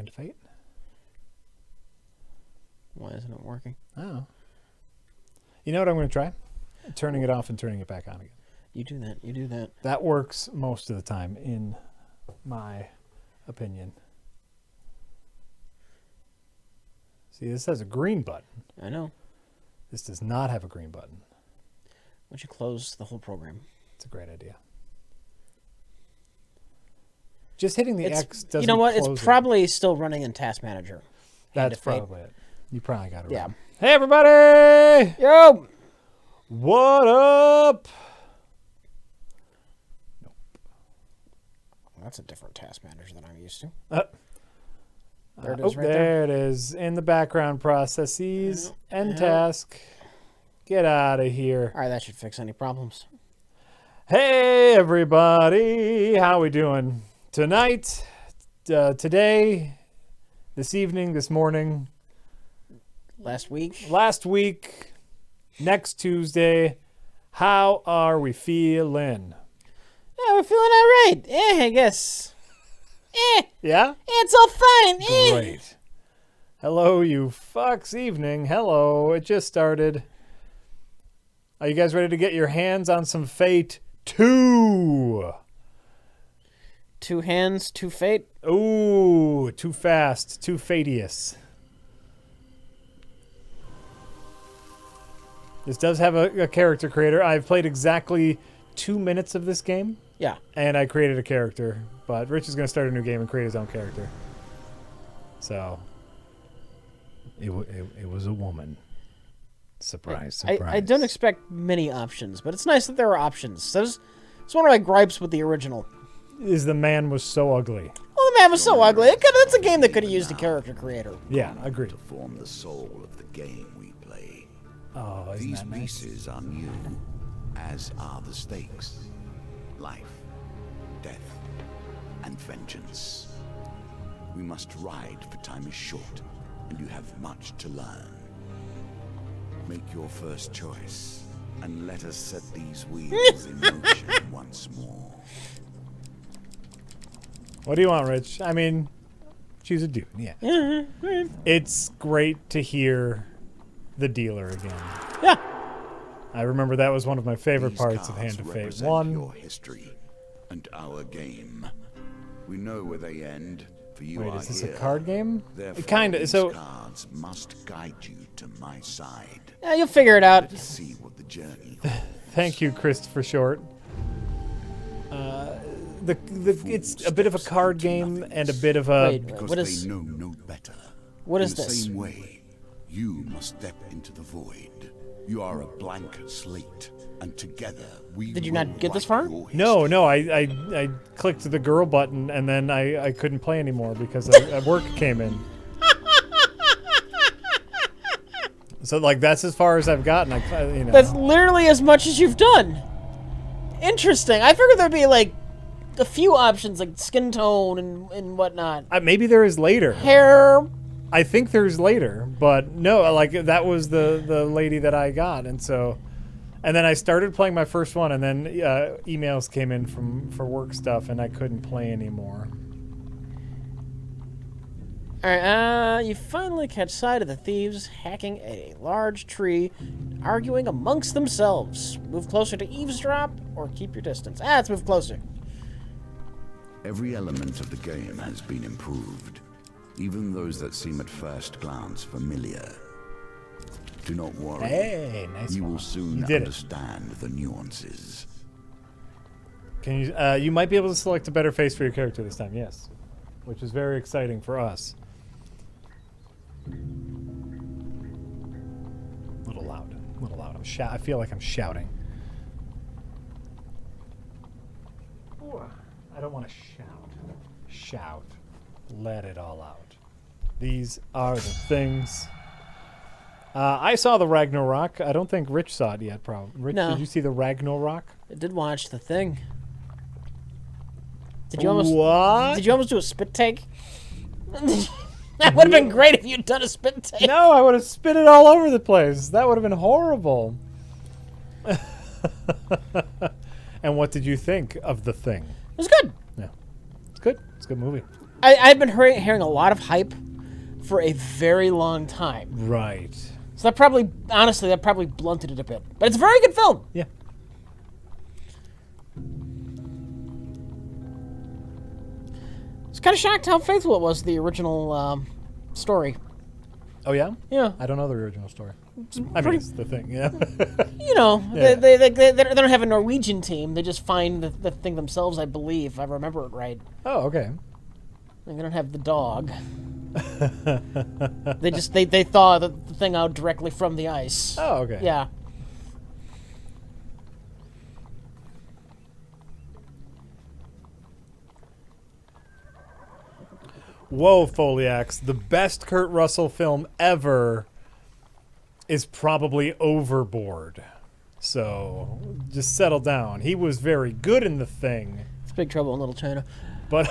Hand of Fate. Why isn't it working? Oh. You know what I'm going to try? Turning it off and turning it back on again. You do that. You do that. That works most of the time, in my opinion. See, this has a green button. I know. This does not have a green button. Why don't you close the whole program? It's a great idea. Just hitting the X doesn't. You know what? Close It's probably still running in Task Manager. That's probably it. You probably got it. Yeah. Right. Hey, everybody! Yo! What up? Nope. That's a different Task Manager than I'm used to. There it is right there. There it is. In the background processes. End task. Get out of here. All right, that should fix any problems. Hey, everybody. How we doing? Tonight, today, this evening, this morning, Last week. next Tuesday. How are we feeling? Yeah, we're feeling all right. I guess. Yeah? It's all fine. Great. Hello, you fucks. Evening. Hello. It just started. Are you guys ready to get your hands on some Fate 2? 2 hands, 2 fate. Ooh, too fast. Too fatious. This does have a character creator. I've played exactly 2 minutes of this game. Yeah. And I created a character. But Rich is going to start a new game and create his own character. So, it was a woman. Surprise, surprise. I don't expect many options, but it's nice that there are options. It's one of my gripes with the original. Is the man was so ugly. Well, the man was so ugly. That's a game that could have used a character creator. Yeah, agreed. To form the soul of the game we play. Oh, isn't These that nice? pieces are new, as are the stakes. Life, death, and vengeance. We must ride, for time is short, and you have much to learn. Make your first choice, and let us set these wheels in motion once more. What do you want, Rich? I mean, she's a dude, yeah. It's great to hear the dealer again. Yeah. I remember that was one of my favorite These parts of cards Hand of Fate represent 1. Your history and our game. We know where they end. For you Wait, are is this here. a card game? Therefore, Kind of. these So, cards must guide you to my side. Yeah, you'll figure it out. Let's see what the journey. thank you, Christopher Short. It's a bit of a card game and a bit of a. Wait, Because what is? they know no better. What is In the this? same way, you must step into the void. You are a blank slate, and together we. Did you will not get this write far? your No, history. I clicked the girl button and then I couldn't play anymore because work came in. So like that's as far as I've gotten. You know. That's literally as much as you've done. Interesting. I figured there'd be like a few options, like skin tone and whatnot. Maybe there is later. Hair. I think there's later, but no, like that was the lady that I got, and then I started playing my first one, and then emails came in for work stuff, and I couldn't play anymore. Alright, you finally catch sight of the thieves hacking at a large tree, arguing amongst themselves. Move closer to eavesdrop, or keep your distance. Let's move closer. Every element of the game has been improved, even those that seem at first glance familiar. Do not worry. Hey, nice You one. will soon You did it. understand the nuances. Can you? You might be able to select a better face for your character this time. Yes, which is very exciting for us. A little loud. A little loud. I feel like I'm shouting. Ooh, I don't want to shout. Shout. Let it all out. These are the things. I saw the Ragnarok. I don't think Rich saw it yet, probably. Rich, No. did you see the Ragnarok? I did watch the thing. Did you almost? What? Did you almost do a spit take? That would have been great if you'd done a spit take. No, I would have spit it all over the place. That would have been horrible. And what did you think of the thing? It was good. Yeah, it's good. It's a good movie. I've been hearing a lot of hype for a very long time. Right. So that probably blunted it a bit. But it's a very good film. Yeah. I was kind of shocked how faithful it was to the original story. Oh, yeah? Yeah. I don't know the original story. I mean, it's the thing, yeah. You know, Yeah. they don't have a Norwegian team. They just find the thing themselves, I believe, if I remember it right. Oh, okay. They don't have the dog. they thaw the thing out directly from the ice. Oh, okay. Yeah. Whoa, Foliax. The best Kurt Russell film ever is probably Overboard. So just settle down. He was very good in The Thing, It's Big Trouble in Little China. but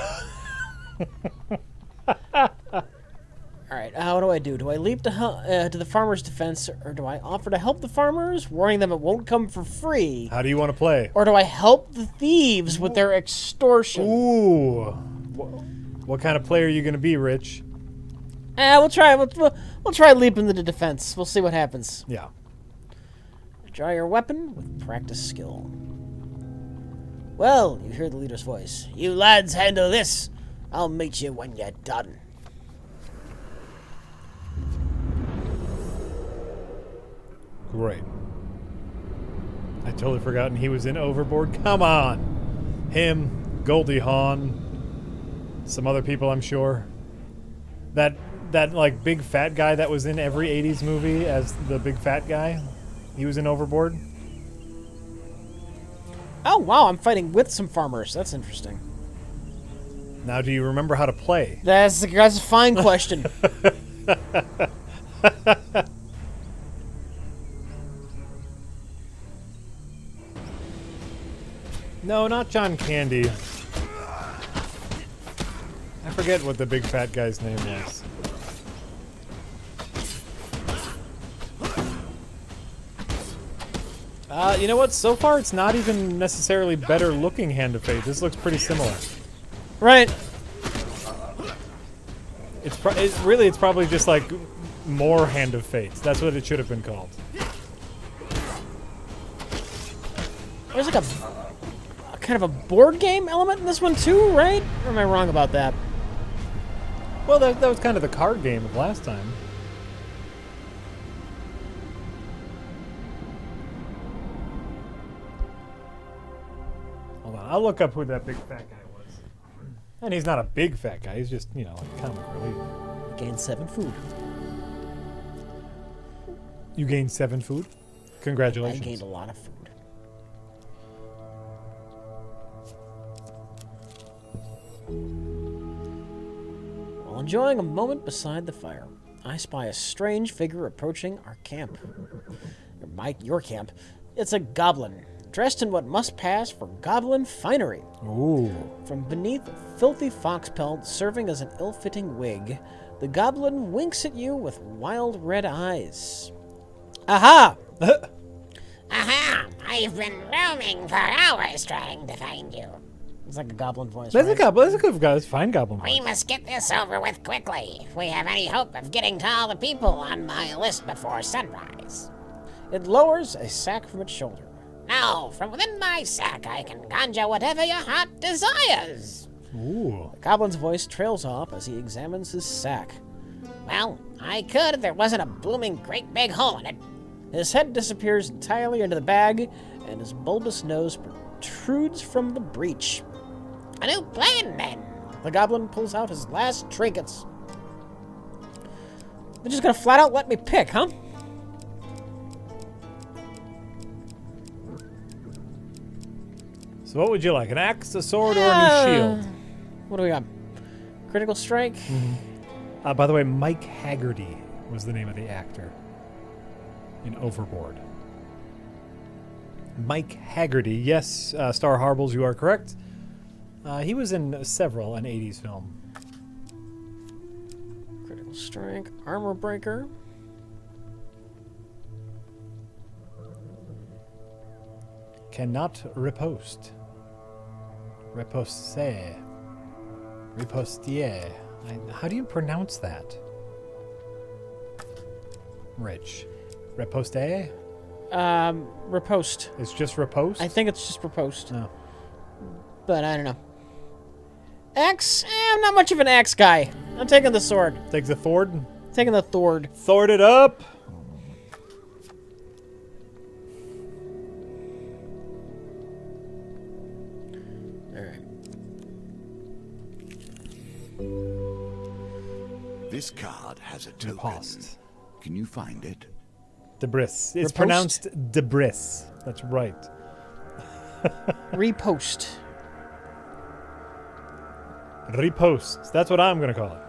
All right, what do I do? Do I leap to the farmer's defense, or do I offer to help the farmers, warning them it won't come for free? how do you want to play? Or do I help the thieves with their extortion? Ooh. What kind of player are you going to be, Rich? We'll try. We'll try leaping to the defense. We'll see what happens. Yeah. Draw your weapon with practice skill. Well, you hear the leader's voice. You lads handle this. I'll meet you when you're done. Great. I totally forgotten he was in Overboard. Come on. Him, Goldie Hawn, some other people, I'm sure. That like big fat guy that was in every 80s movie as the big fat guy. He was in Overboard. Oh, wow, I'm fighting with some farmers. That's interesting. Now, do you remember how to play? That's a fine question. No, not John Candy. I forget what the big fat guy's name was. You know what? So far, it's not even necessarily better looking Hand of Fate. This looks pretty similar. Right. It's probably just like more Hand of Fate. That's what it should have been called. There's like a kind of a board game element in this one too, right? Or am I wrong about that? Well, that was kind of the card game of last time. Hold on, I'll look up who that big fat guy was. And he's not a big fat guy. He's just, like comic relief. Gain 7 food. You gained 7 food? Congratulations. I gained a lot of food. While enjoying a moment beside the fire, I spy a strange figure approaching our camp. Your camp. It's a goblin, dressed in what must pass for goblin finery. Ooh. From beneath a filthy fox pelt serving as an ill-fitting wig, the goblin winks at you with wild red eyes. Aha! Aha! I've been roaming for hours trying to find you. It's like a goblin voice, That's right? a goblin. That's a good guy. That's a fine goblin. We must get this over with quickly if we have any hope of getting to all the people on my list before sunrise. It lowers a sack from its shoulder. Now, from within my sack, I can conjure whatever your heart desires. Ooh. The goblin's voice trails off as he examines his sack. Well, I could if there wasn't a blooming great big hole in it. His head disappears entirely into the bag, and his bulbous nose protrudes from the breach. A new plan, then. The goblin pulls out his last trinkets. They're just gonna flat out let me pick, huh? So what would you like? An axe, a sword, or a new shield? What do we got? Critical strike? By the way, Mike Haggerty was the name of the actor in Overboard. Mike Haggerty. Yes, Star Harbles, you are correct. He was in an 80s film. Critical strike. Armor breaker. Cannot riposte. Riposte. Ripostier. How do you pronounce that? Rich. Riposte? Riposte. It's just riposte? I think it's just riposte. No. But I don't know. Axe? I'm not much of an axe guy. I'm taking the sword. Take the Thord. Taking the Thord. Thord it up! Alright. This card has a token. Riposte. Can you find it? Debris. It's Riposte? pronounced debris. That's right. Repost. Repost. That's what I'm going to call it.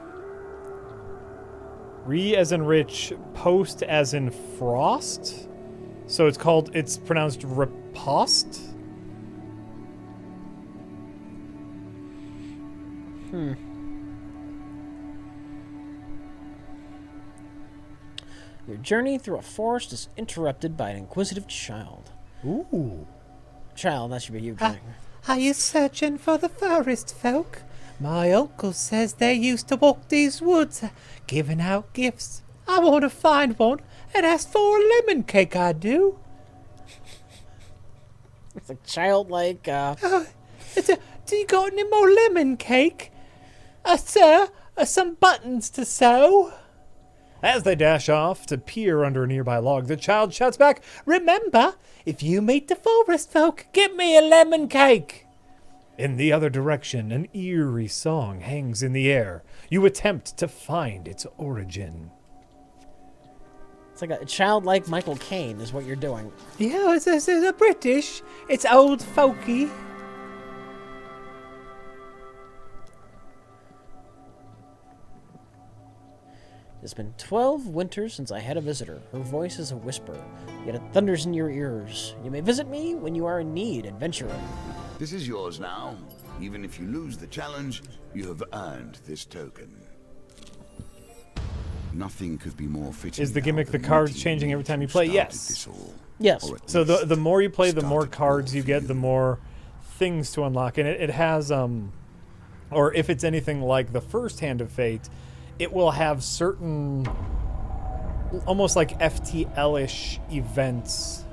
Re as in rich, post as in frost. So it's pronounced riposte. Your journey through a forest is interrupted by an inquisitive child. Ooh. Child, that should be you, Jack. Are you searching for the forest folk? My uncle says they used to walk these woods, giving out gifts. I want to find one and ask for a lemon cake, I do. It's a childlike, Do you got any more lemon cake? Sir, some buttons to sew. As they dash off to peer under a nearby log, the child shouts back, Remember, if you meet the forest folk, get me a lemon cake. In the other direction, an eerie song hangs in the air. You attempt to find its origin. it's like a childlike Michael Caine is what you're doing. Yeah, it's a British. It's old folky. It's been 12 winters since I had a visitor. Her voice is a whisper, yet it thunders in your ears. You may visit me when you are in need, adventurer. This is yours now. Even if you lose the challenge, you have earned this token. Nothing could be more fitting. Is the now gimmick the than cards meeting changing you every time you who play? started Yes. this all. Yes. Or at So least the more you play, the more started cards all you for get, the more things to unlock. And it has, or if it's anything like the first Hand of Fate, it will have certain, almost like FTL-ish events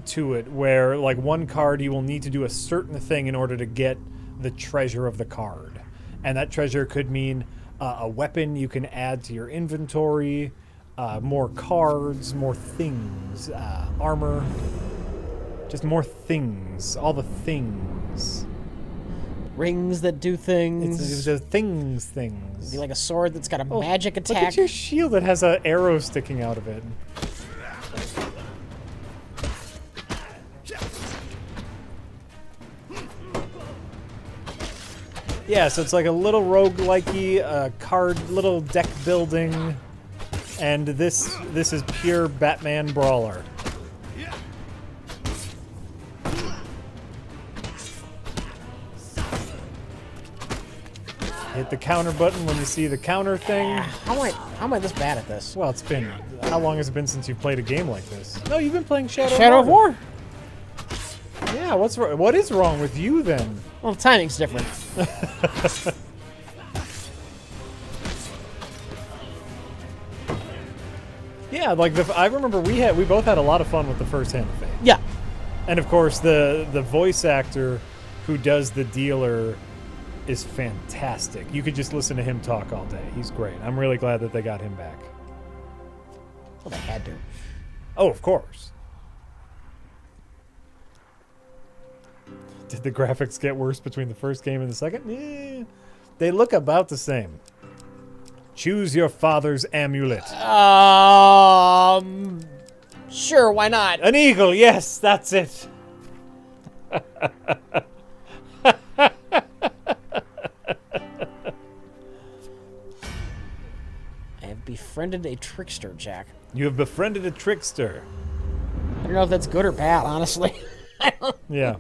to it, where like one card you will need to do a certain thing in order to get the treasure of the card. And that treasure could mean a weapon you can add to your inventory, more cards, more things, armor, just more things, all the things. Rings that do things. It's the things. Be like a sword that's got a magic Look attack. at your shield that has an arrow sticking out of it. Yeah, so it's like a little roguelike-y card, little deck building, and this is pure Batman brawler. Hit the counter button when you see the counter thing. How am I this bad at this? Well, it's been, how long has it been since you've played a game like this? No, you've been playing Shadow of War? Yeah, what is wrong with you then? Well, the timing's different. Yeah, like I remember we both had a lot of fun with the first Hand of Fate. Yeah. And of course the voice actor who does the dealer is fantastic. You could just listen to him talk all day. He's great. I'm really glad that they got him back. Well, they had to. Oh, of course. Did the graphics get worse between the first game and the second? They look about the same. Choose your father's amulet. Sure, why not? An eagle, yes, that's it. I have befriended a trickster, Jack. You have befriended a trickster. I don't know if that's good or bad, honestly. Yeah.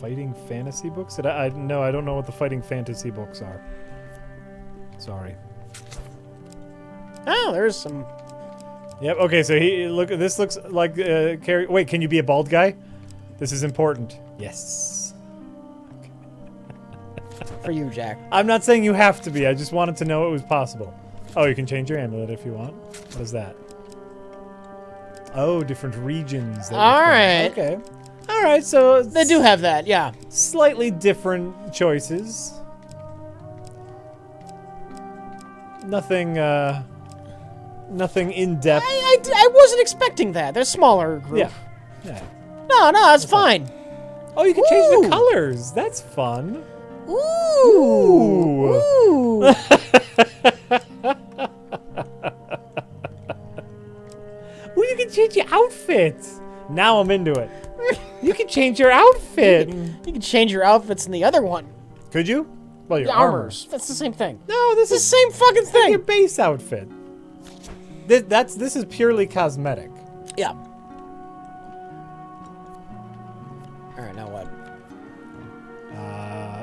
Fighting fantasy books? No, I don't know what the fighting fantasy books are. Sorry. Oh, there's some Yep. Okay. So look. This looks like wait. Can you be a bald guy? This is important. Yes. For you, Jack. I'm not saying you have to be. I just wanted to know it was possible. Oh, you can change your amulet if you want. What is that? Oh, different regions. All right. Okay. All right. So They do have that, yeah. slightly different choices. Nothing. Nothing in depth. I wasn't expecting that. They're smaller group. Yeah. Yeah. No, that's fine. Oh, you can change Ooh. the colors. That's fun. Ooh. Ooh. Well, you can change your outfit. Now I'm into it. You can change your outfit. You can change your outfits in the other one. Could you? Well, your The armor. armors. That's the same thing. No, this It's is the same fucking your thing. base outfit. This is purely cosmetic. Yeah. All right, now what?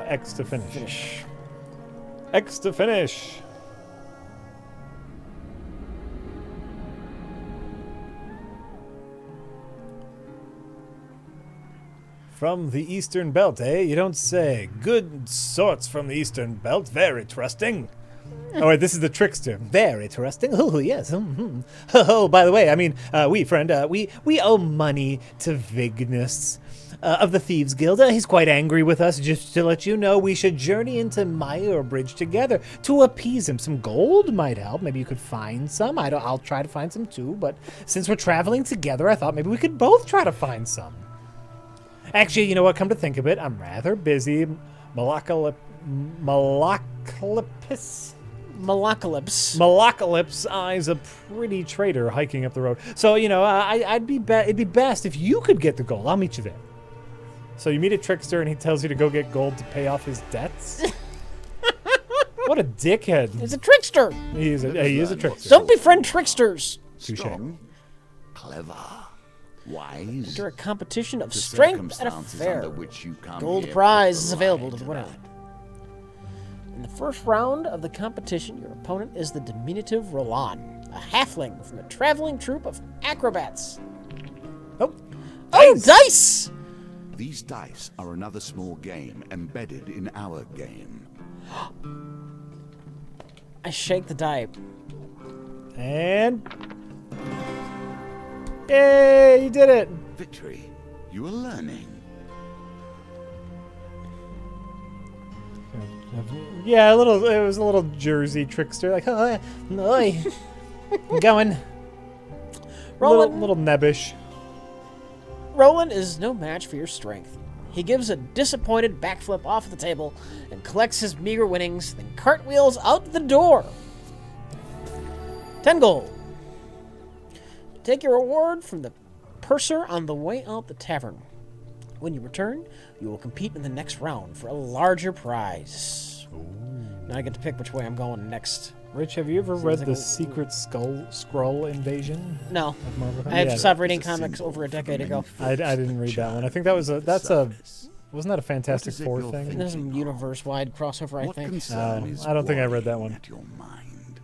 X to finish. Finish. X to finish. From the Eastern Belt, eh? You don't say. Good sorts from the Eastern Belt. Very trusting. Oh, wait, this is the trickster. Very trusting. Oh, yes. Oh, by the way, I mean, we owe money to Vignus of the Thieves Guild. He's quite angry with us. Just to let you know, we should journey into Mire Bridge together to appease him. Some gold might help. Maybe you could find some. I'll try to find some too, but since we're traveling together, I thought maybe we could both try to find some. Actually, you know what? Come to think of it, I'm rather busy. Malacalypse. Malacalypse eyes a pretty traitor hiking up the road. So, you know, it'd be best if you could get the gold. I'll meet you there. So you meet a trickster and he tells you to go get gold to pay off his debts? What a dickhead. He's a trickster. He is a trickster. Don't befriend tricksters. Touche. Strong, clever, wise. Enter a competition of The strength at a circumstances fair. under which you come Gold here prize put is the available lie to the to winner. that. In the first round of the competition, your opponent is the diminutive Roland, a halfling from a traveling troupe of acrobats. Oh, Oh, dice! These dice are another small game embedded in our game. I shake the die. and... Yay, you did it. Victory, you are learning. Yeah, it was a little Jersey trickster. Like, oh, oi, I'm going. Roland, Little nebbish. Roland is no match for your strength. He gives a disappointed backflip off the table and collects his meager winnings, then cartwheels out the door. 10 gold. Take your reward from the purser on the way out the tavern. When you return, you will compete in the next round for a larger prize. Now I get to pick which way I'm going next. Rich, have you ever Seems read like the a- Secret Scroll Invasion? No, of Marvel? I have Yeah, stopped reading It's a comics symbol over a for the decade ago. I didn't read that one. I think that was wasn't that a Fantastic What is it Four you're thing? thinking? There's some universe-wide crossover, I What think. concern Oh, is I don't think I read that boiling one. At your mind.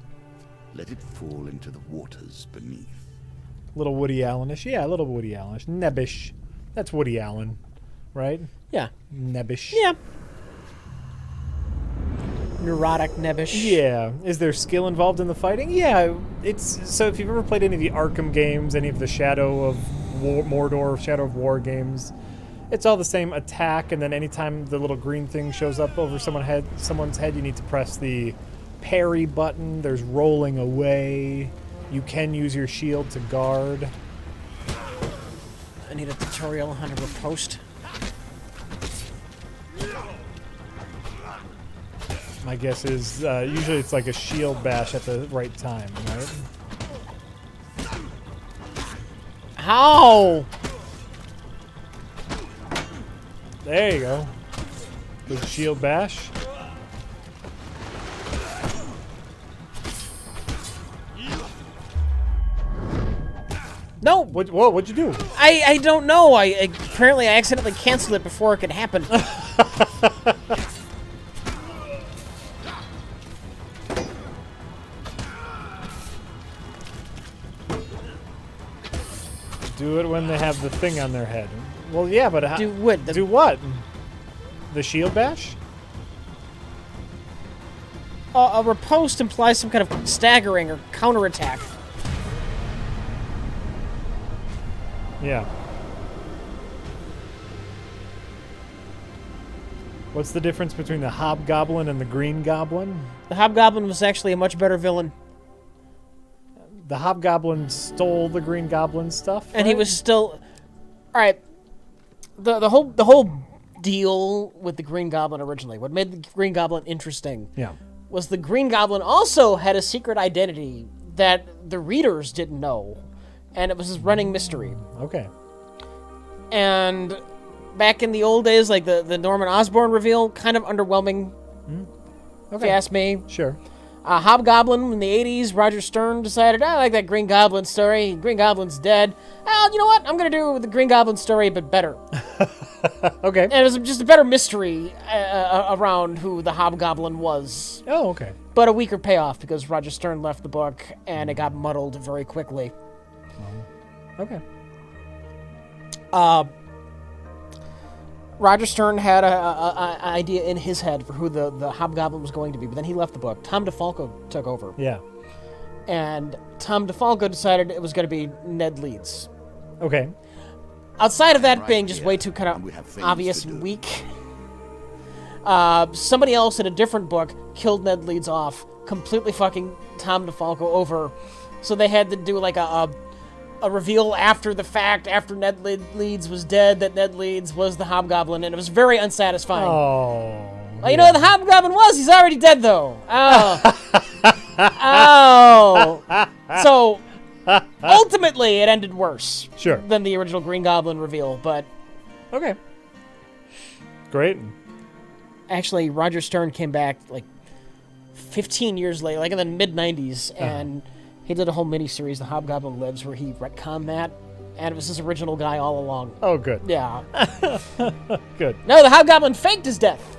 Let it fall into the waters beneath. Little Woody Allenish. Yeah, a little Woody Allenish. Nebbish. That's Woody Allen, right? Yeah. Nebbish. Yeah. Neurotic, nebbish. Yeah. Is there skill involved in the fighting? Yeah. It's so if you've ever played any of the Arkham games, any of the Shadow of Mordor, Shadow of War games, it's all the same attack, and then anytime the little green thing shows up over someone's head, you need to press the parry button. There's rolling away. You can use your shield to guard. I need a tutorial on how to riposte. My guess is usually it's like a shield bash at the right time, right? How? There you go. Good shield bash. No, What'd you do? I don't know. Apparently I accidentally canceled it before it could happen. Do it when they have the thing on their head. Well, yeah, but Do what? do what? The shield bash? A riposte implies some kind of staggering or counterattack. Yeah. What's the difference between the Hobgoblin and the Green Goblin? The Hobgoblin was actually a much better villain. The Hobgoblin stole the Green Goblin stuff, And he right? was still... Alright. The whole deal with the Green Goblin originally, what made the Green Goblin interesting, Yeah. was the Green Goblin also had a secret identity that the readers didn't know. And it was his running mystery. Okay. And back in the old days, like the Norman Osborn reveal, kind of underwhelming, if you ask me. Sure. Hobgoblin in the 80s, Roger Stern decided, I like that Green Goblin story. Green Goblin's dead. You know what? I'm going to do the Green Goblin story, but better. Okay. And it was just a better mystery around who the Hobgoblin was. Oh, okay. But a weaker payoff because Roger Stern left the book and it got muddled very quickly. Okay. Roger Stern had a idea in his head for who the Hobgoblin was going to be, but then he left the book. Tom DeFalco took over. Yeah. And Tom DeFalco decided it was going to be Ned Leeds. Okay. Outside of that Right being just here, way too kind and we of have things obvious to and do. weak, somebody else in a different book killed Ned Leeds off, completely fucking Tom DeFalco over. So they had to do like a reveal after the fact, after Ned Leeds was dead, that Ned Leeds was the Hobgoblin, and it was very unsatisfying. Oh. Well, you know what the Hobgoblin was? He's already dead, though. Oh. Oh. So, ultimately, it ended worse Sure. than the original Green Goblin reveal, but Okay. Great. actually, Roger Stern came back, like, 15 years later, like in the mid-90s, and he did a whole miniseries, The Hobgoblin Lives, where he retconned that, and it was his original guy all along. Oh, good. Yeah. Good. No, the Hobgoblin faked his death.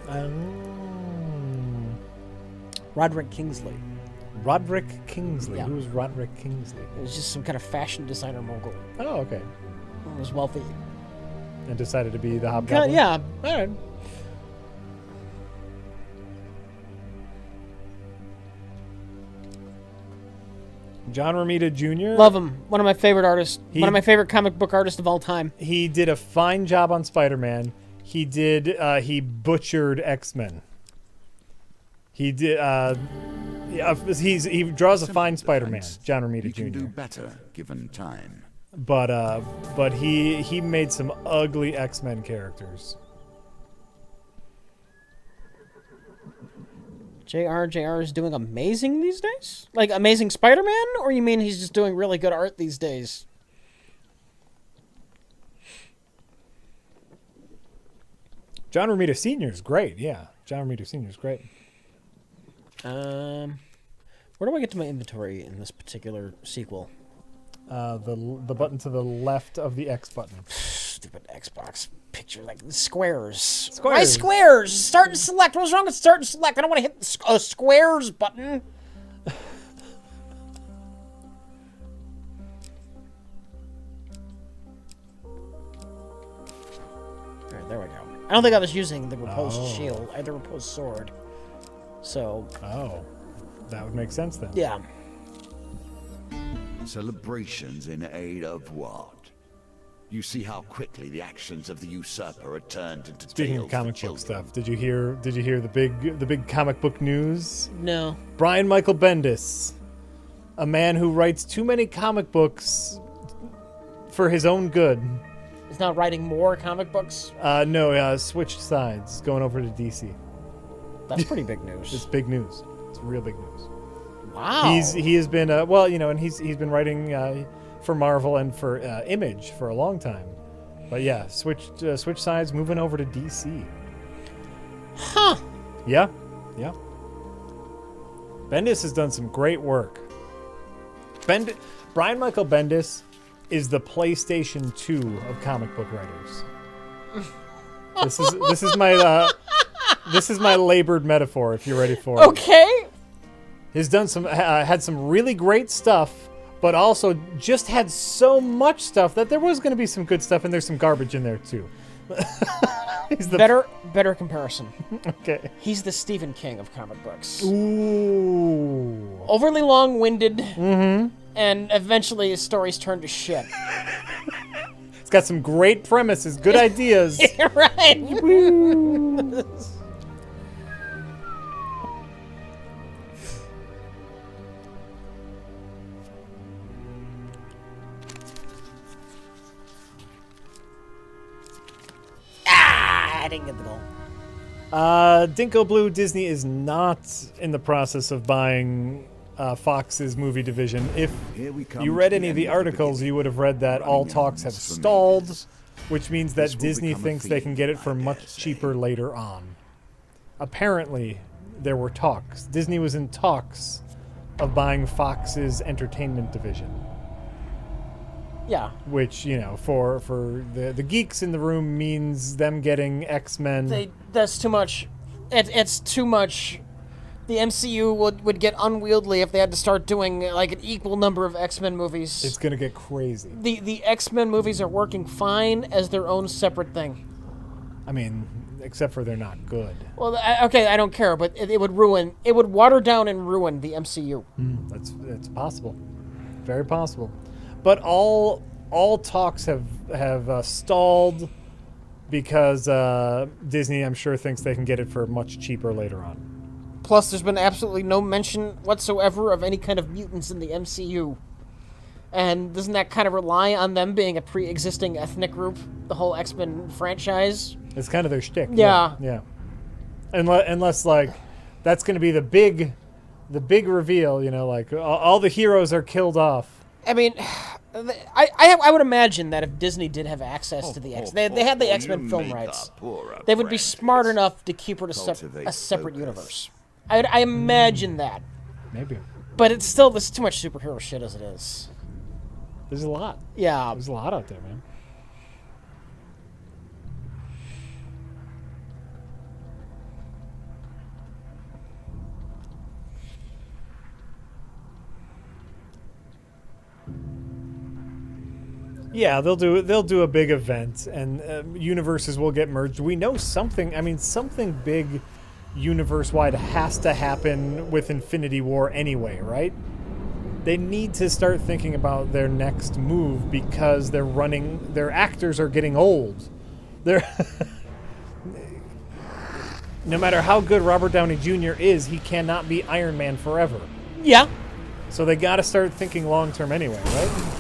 Roderick Kingsley. Roderick Kingsley. Yeah. Who's Roderick Kingsley? It was just some kind of fashion designer mogul. Oh, okay. He was wealthy. And decided to be the Hobgoblin? Yeah. All right. John Romita Jr. Love him. One of my favorite artists. He- One of my favorite comic book artists of all time. He did a fine job on Spider-Man. He did. He butchered X-Men. He did. He draws a fine Spider-Man. Defense. John Romita You can Jr. do better given time. But he made some ugly X-Men characters. JR is doing amazing these days? Like Amazing Spider-Man? Or you mean he's just doing really good art these days? John Romita Sr. is great. Yeah, John Romita Sr. is great. Where do I get to my inventory in this particular sequel? The button to the left of the X button. Stupid Xbox picture, like squares. Squares. Why squares? Start and select. What's wrong with start and select? I don't want to hit a squares button. Alright, there we go. I don't think I was using the repulsed shield. I had the repulsed sword. So, Oh, that would make sense then. yeah. Celebrations in aid of what? You see how quickly the actions of the usurper are turned into Speaking tales of for comic book children. stuff, did you hear the big comic book news? No. Brian Michael Bendis, a man who writes too many comic books for his own good. He's not writing more comic books? No, switched sides, going over to DC. That's pretty big It's news. big news. It's real big news. Wow. He has been and he's been writing for Marvel and for Image for a long time. But yeah, switch sides, moving over to DC. Huh. Yeah. Bendis has done some great work. Brian Michael Bendis is the PlayStation 2 of comic book writers. This is my labored metaphor. If you're ready for it. Okay. He's done some had some really great stuff, but also just had so much stuff that there was going to be some good stuff, and there's some garbage in there too. He's the better comparison. Okay. He's the Stephen King of comic books. Ooh. Overly long-winded, and eventually his stories turn to shit. It's got some great premises, good ideas. Right. I didn't get the goal. Dinko Blue, Disney is not in the process of buying Fox's movie division. If Here we come you read to any the of the end of the articles, beginning. you would have read that all Running talks have errands for stalled, millions. which means This that will Disney become a thinks they can theme, get it for I dare much say. cheaper later on. Apparently, there were talks. Disney was in talks of buying Fox's entertainment division. Yeah. Which, you know, for the geeks in the room means them getting X-Men. That's too much. It's too much. The MCU would get unwieldy if they had to start doing like an equal number of X-Men movies. It's gonna get crazy. The X-Men movies are working fine as their own separate thing. I mean, except for they're not good. Well, okay, I don't care, but it would ruin. It would water down and ruin the MCU. That's possible, very possible. But all talks have stalled because Disney, I'm sure, thinks they can get it for much cheaper later on. Plus, there's been absolutely no mention whatsoever of any kind of mutants in the MCU. And doesn't that kind of rely on them being a pre-existing ethnic group? The whole X-Men franchise? It's kind of their shtick. Yeah. Yeah. Unless like, that's going to be the big reveal. You know, like all the heroes are killed off. I mean, I would imagine that if Disney did have access to the X, they had the X-Men film rights, they would be smart enough to keep it a separate universe. I imagine that. Maybe. But there's too much superhero shit as it is. There's a lot. Yeah. There's a lot out there, man. Yeah, they'll do a big event, and universes will get merged. We know something. I mean, something big, universe-wide has to happen with Infinity War anyway, right? They need to start thinking about their next move because their actors are getting old. They're no matter how good Robert Downey Jr. is, he cannot be Iron Man forever. Yeah. So they got to start thinking long-term anyway, right?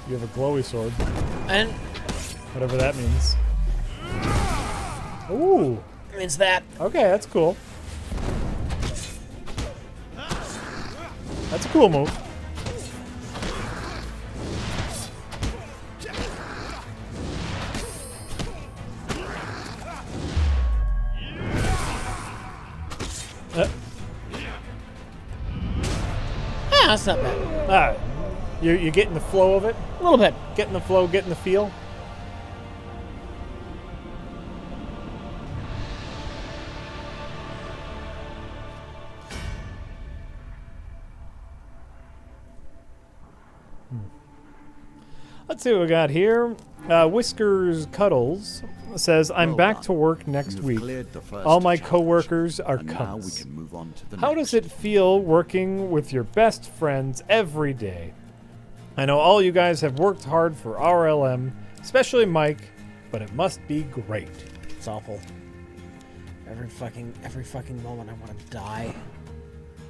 You have a glowy sword. And Whatever that means. Ooh. it means that. Okay, that's cool. That's a cool move. Yeah, that's not bad. All right. You're getting the flow of it? A little bit. Getting the flow, getting the feel? Let's see what we got here. Whiskers Cuddles says, I'm Well back done. to work next You've week. cleared the first All my challenge, coworkers are and now we cunts. can move on to the How next. does it feel working with your best friends every day? I know all you guys have worked hard for RLM, especially Mike, but it must be great. It's awful. Every fucking moment I want to die.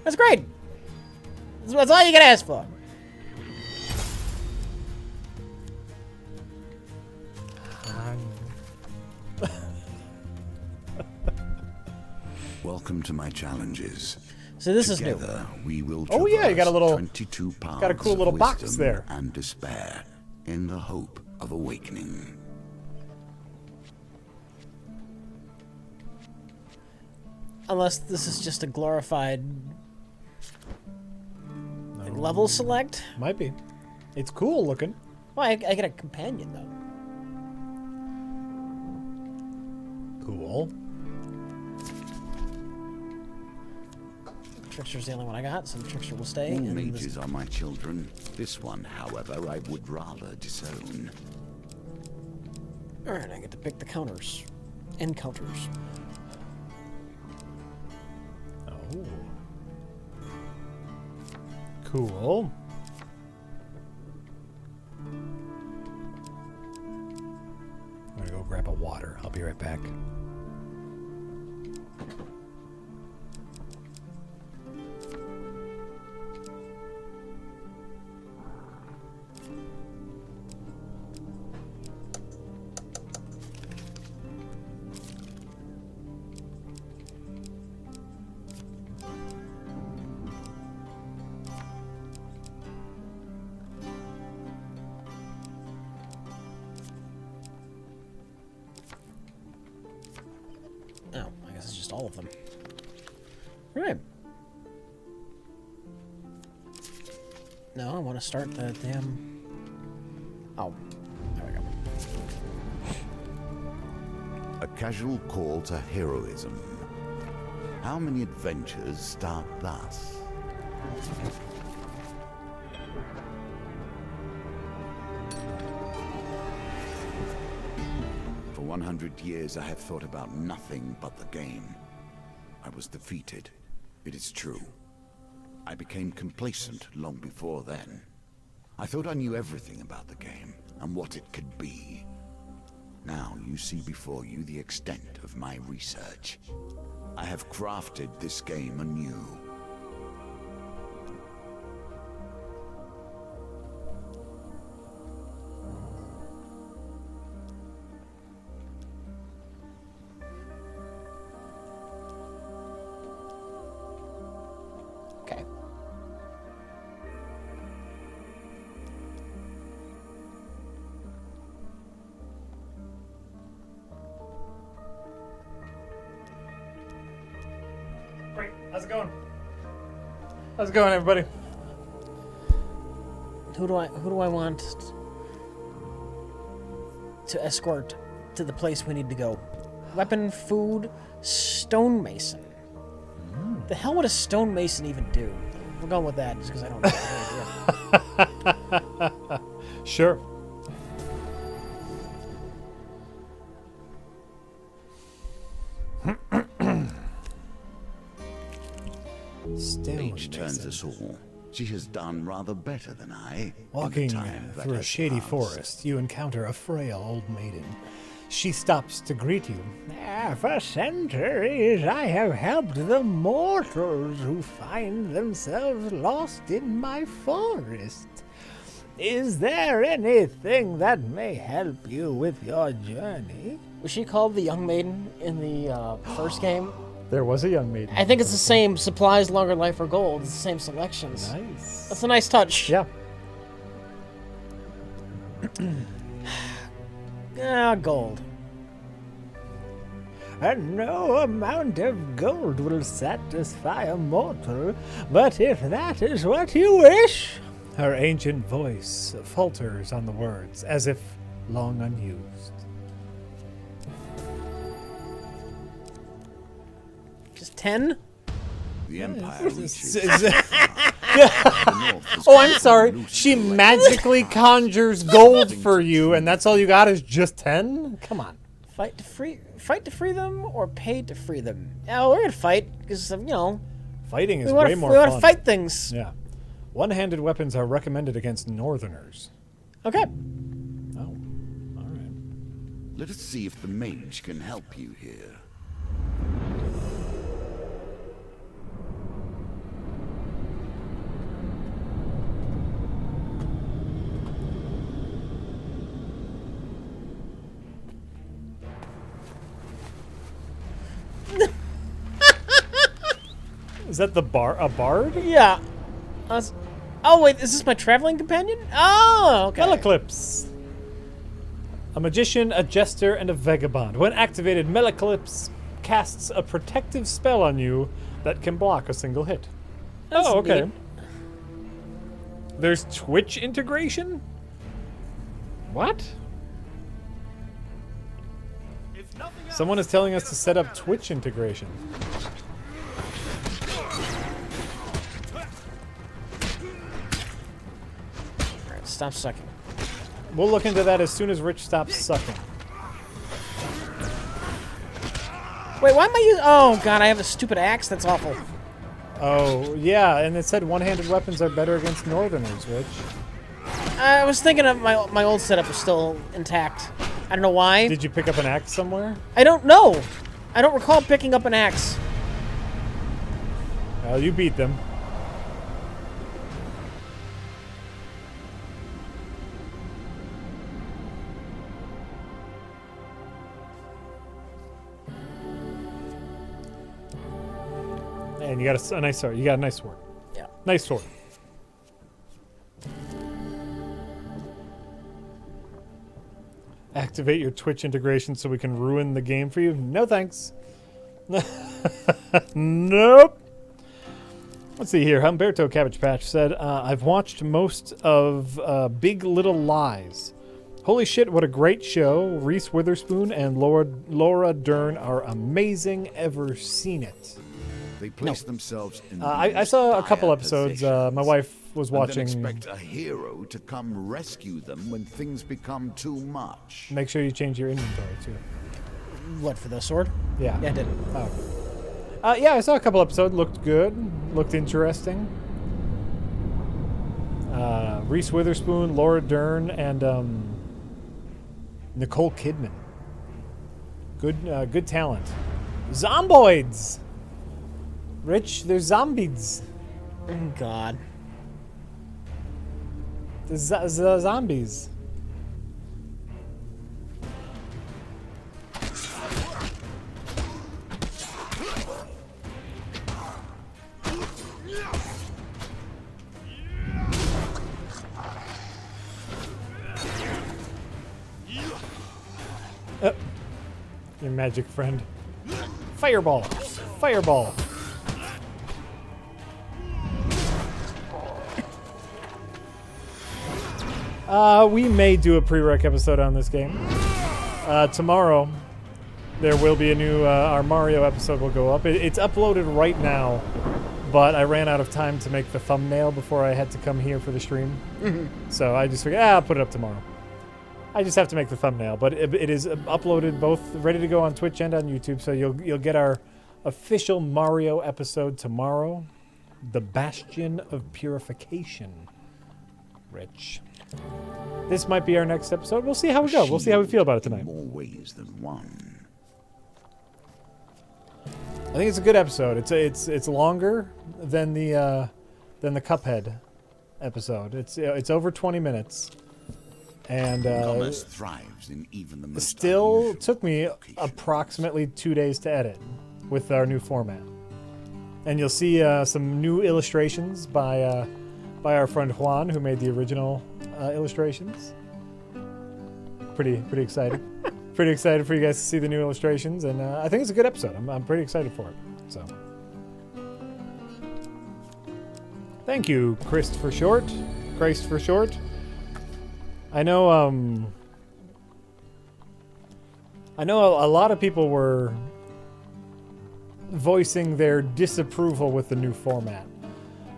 That's great. That's all you can ask for. Welcome to my challenges. So this is new. Together, we will Oh, yeah, you got a traverse little- 22 paths got a cool of little box wisdom there. and despair in the hope of awakening. Unless this is just a glorified level select. Might be. It's cool looking. Well, I get a companion, though. Cool. Trickster's the only one I got, so the Trickster will stay. All and mages are my children. This one, however, I would rather disown. Alright, I get to pick the counters. Encounters. Oh. Cool. I'm gonna go grab a water. I'll be right back. Oh, I guess it's just all of them. Right. No, I want to start the damn... Oh, there we go. A casual call to heroism. How many adventures start thus? For 100 years I have thought about nothing but the game. I was defeated. It is true. I became complacent long before then. I thought I knew everything about the game and what it could be. Now you see before you the extent of my research. I have crafted this game anew. Okay. Great. How's it going? How's it going, everybody? Who do I want to escort to the place we need to go? Weapon, food, stonemason. The hell would a stonemason even do? We're going with that just because I don't have any idea. Sure. Age turns us all. She has done rather better than I. in the Walking time that through a has shady passed. forest, you encounter a frail old maiden. She stops to greet you. For centuries, I have helped the mortals who find themselves lost in my forest. Is there anything that may help you with your journey? Was she called the young maiden in the first game? There was a young maiden. I think it's the same supplies, longer life, or gold. It's the same selections. Nice. That's a nice touch. Yeah. Gold. And no amount of gold will satisfy a mortal, but if that is what you wish... Her ancient voice falters on the words, as if long unused. Just 10? The Empire reaches. Oh, I'm sorry. She magically conjures gold for you, and that's all you got is just 10? Come on. Fight to free them, or pay to free them? Yeah, we're gonna fight because Fighting is we want way to more fun. fight things. Yeah. One-handed weapons are recommended against northerners. Okay. Oh, all right. Let us see if the mage can help you here. Is that a bard? Yeah. Oh wait, is this my traveling companion? Oh, okay. Melaclips. A magician, a jester, and a vagabond. When activated, Melaclips casts a protective spell on you that can block a single hit. That's Oh, okay. neat. There's Twitch integration? What? Someone is telling us to set up Twitch integration. Alright, stop sucking. We'll look into that as soon as Rich stops sucking. Wait, why am I using... Oh, God, I have a stupid axe? That's awful. Oh, yeah, and it said one-handed weapons are better against Northerners, Rich. I was thinking of my old setup was still intact. I don't know why. Did you pick up an axe somewhere? I don't know. I don't recall picking up an axe. Well, you beat them. And you got a nice sword. You got a nice sword. Yeah. Nice sword. Activate your Twitch integration so we can ruin the game for you? No thanks. Nope. Let's see here. Humberto Cabbage Patch said, I've watched most of Big Little Lies. Holy shit, what a great show. Reese Witherspoon and Laura Dern are amazing. Ever seen it? They place themselves in I saw a couple episodes. My wife was watching. And then expect a hero to come rescue them when things become too much. Make sure you change your inventory, too. What, for the sword? Yeah. Yeah, I did. Oh. Yeah, I saw a couple episodes. Looked good. Looked interesting. Reese Witherspoon, Laura Dern, and Nicole Kidman. Good talent. Zomboids! Rich, they're zombies. Oh, God. The zombies. Your magic friend. Fireball. Fireball. We may do a prereq episode on this game. Tomorrow, there will be a new, our Mario episode will go up. It's uploaded right now, but I ran out of time to make the thumbnail before I had to come here for the stream. So I just figured, I'll put it up tomorrow. I just have to make the thumbnail, but it is uploaded, both ready to go on Twitch and on YouTube, so you'll get our official Mario episode tomorrow. The Bastion of Purification. Rich. This might be our next episode. We'll see how we go. We'll see how we feel about it tonight. More ways than one. I think it's a good episode. It's longer than the Cuphead episode. It's over 20 minutes, and Commerce thrives in even the most still unusual took me locations. approximately 2 days to edit with our new format. And you'll see some new illustrations by our friend Juan, who made the original illustrations. Pretty excited. Pretty excited for you guys to see the new illustrations, and I think it's a good episode. I'm pretty excited for it. So, thank you, Christ for short. I know. I know a lot of people were voicing their disapproval with the new format,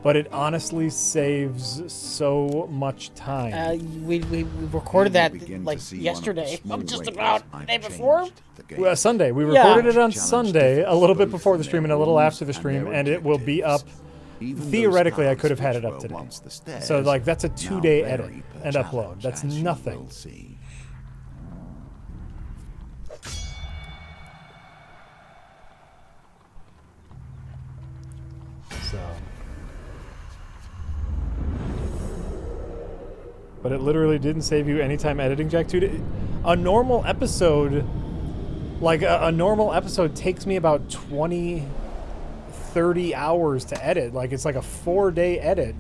but it honestly saves so much time. We recorded Here that we begin like to see one of yesterday. the small Just ways about the I've day before. changed the game. Well, Sunday. We Yeah. recorded it on Challenge Sunday, a little bit both before the in stream and their a little rules after the and stream, their and it will be up. objectives. Even those Theoretically, I cards could have had it which up were today. once the stairs, So, like, that's a now 2-day vary edit per and challenge, upload. That's as you nothing. will see. So, but it literally didn't save you any time editing, Jack. Dude, a normal episode, like a normal episode, takes me about 20-30 hours to edit. Like, it's like a 4-day edit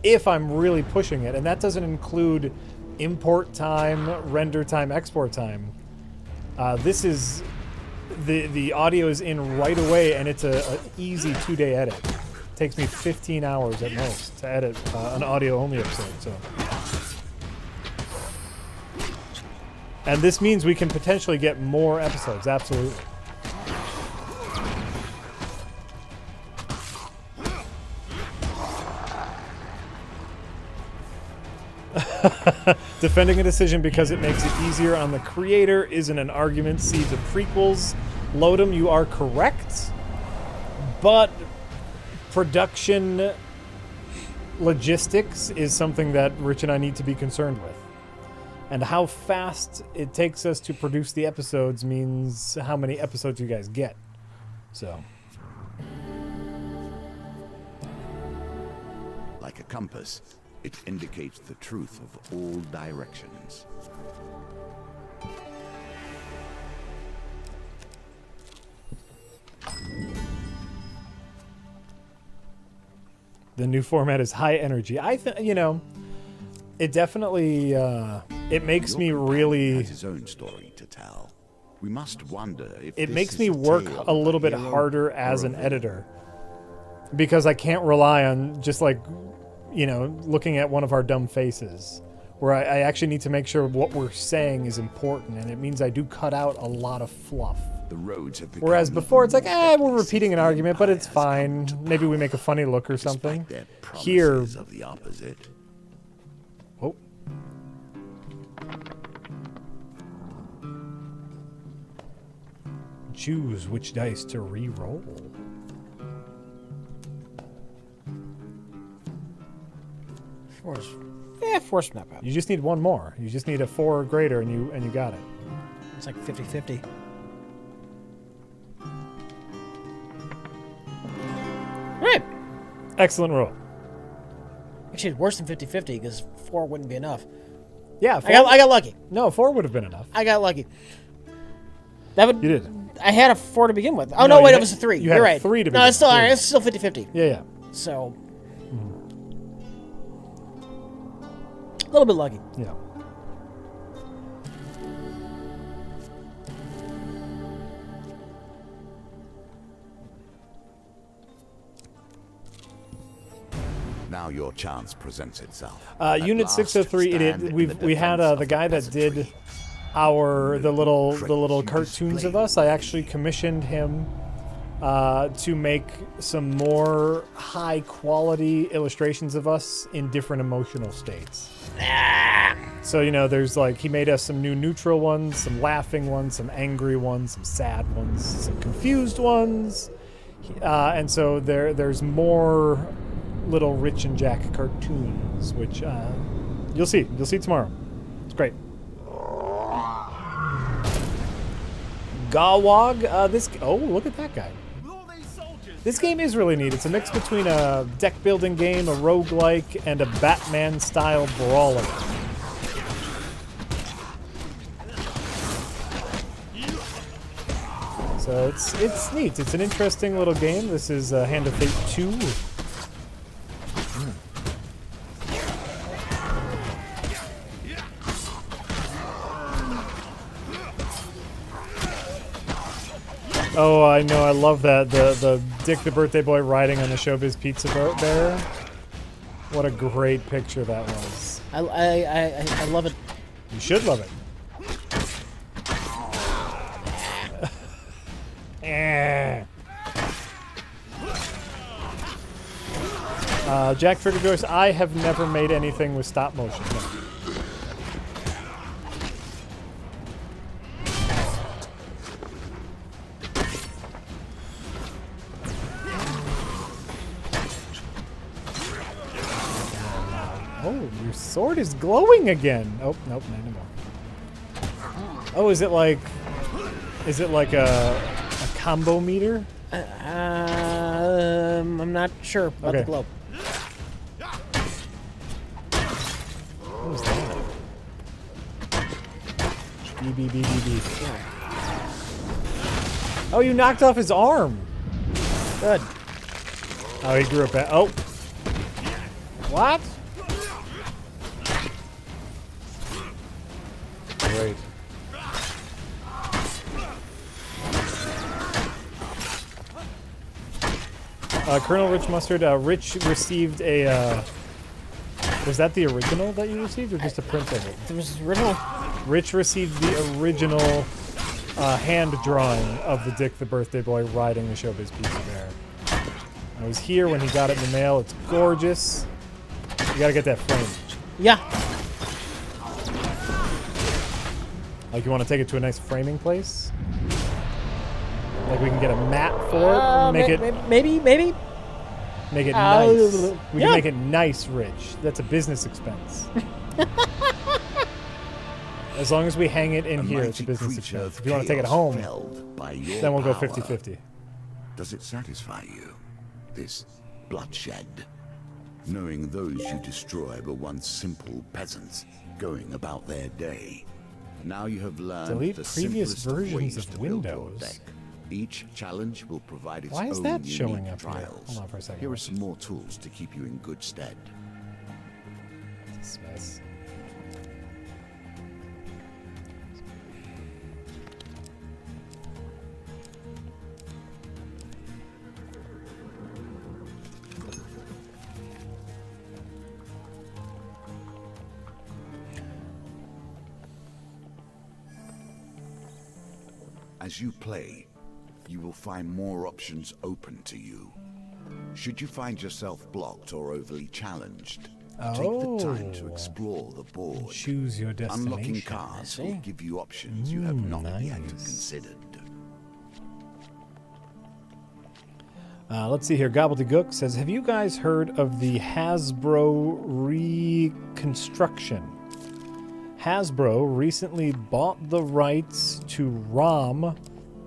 if I'm really pushing it, and that doesn't include import time, render time, export time. This is the audio is in right away, and it's a easy 2-day edit. It takes me 15 hours at most to edit an audio-only episode. So, and this means we can potentially get more episodes. Absolutely. Defending a decision because it makes it easier on the creator isn't an argument. See the prequels. Load them. You are correct. But production logistics is something that Rich and I need to be concerned with. And how fast it takes us to produce the episodes means how many episodes you guys get. So. Like a compass, it indicates the truth of all directions. The new format is high energy. I think, it definitely, it makes me really... has his own story to tell. We must wonder if it this makes is me a work tale a little of bit hero harder or as a an villain. editor. Because I can't rely on just looking at one of our dumb faces. Where I actually need to make sure what we're saying is important, and it means I do cut out a lot of fluff. The roads have become Whereas before it's like, we're necklaces repeating an the argument, but it's empire has come fine. to Maybe we power, make a funny look or something. despite their Here, promises of the opposite. oh, choose which dice to re-roll. Four's not bad. You just need one more. You just need a 4 or greater, and you got it. It's like 50-50. Right. Excellent roll. Actually, it's worse than 50-50 because 4 wouldn't be enough. Yeah, I got lucky. No, 4 would have been enough. I got lucky. That would. You did. I had a 4 to begin with. Oh No, no, wait, you it was a 3. you You're had a right. 3 to No, begin it's still with. all right. Yeah. It's still 50-50. Yeah. So a little bit lucky. Yeah. Now your chance presents itself. Unit 603. We had the guy that did the little cartoons of us. I actually commissioned him to make some more high quality illustrations of us in different emotional states. So there's he made us some new neutral ones, some laughing ones, some angry ones, some sad ones, some confused ones, and so there's more little Rich and Jack cartoons, which you'll see tomorrow. It's great. Gawog, look at that guy. This game is really neat. It's a mix between a deck building game, a roguelike, and a Batman style brawler. So it's neat. It's an interesting little game. This is Hand of Fate 2. Oh, I know. I love that. The Dick the Birthday Boy riding on the Showbiz Pizza boat there. What a great picture that was. I love it. You should love it. Jack Trigger Joyce, I have never made anything with stop motion. No. Oh, your sword is glowing again. Oh, nope, not anymore. Oh, is it like a combo meter? I'm not sure about the globe. What was that? B. Oh, you knocked off his arm. Good. Oh, he grew up at. Oh. What? Great. Colonel Rich Mustard, Rich received a, was that the original that you received, or just a print of it? It was original. Rich received the original hand drawing of the Dick the Birthday Boy riding the Showbiz piece of air. I was here when he got it in the mail. It's gorgeous. You gotta get that framed. Yeah. Like, you want to take it to a nice framing place? Like, we can get a mat for it? Make it maybe. Make it nice. We yeah. can make it nice, Rich. That's a business expense. As long as we hang it in here, it's a business expense. If you want to take it home, then we'll go 50-50. Does it satisfy you? This bloodshed? Knowing those you destroy were once simple peasants going about their day. Now you have learned Delete the previous simplest of ways versions to of build your Windows. deck. Each challenge will provide its Why is own that showing unique up here? trials. Hold on for a second. Here are some more tools to keep you in good stead. This mess. As you play, you will find more options open to you. Should you find yourself blocked or overly challenged, take the time to explore the board. Choose your destination. Unlocking cards will give you options you have not yet considered. Let's see here. Gobbledygook says, have you guys heard of the Hasbro reconstruction? Hasbro recently bought the rights to ROM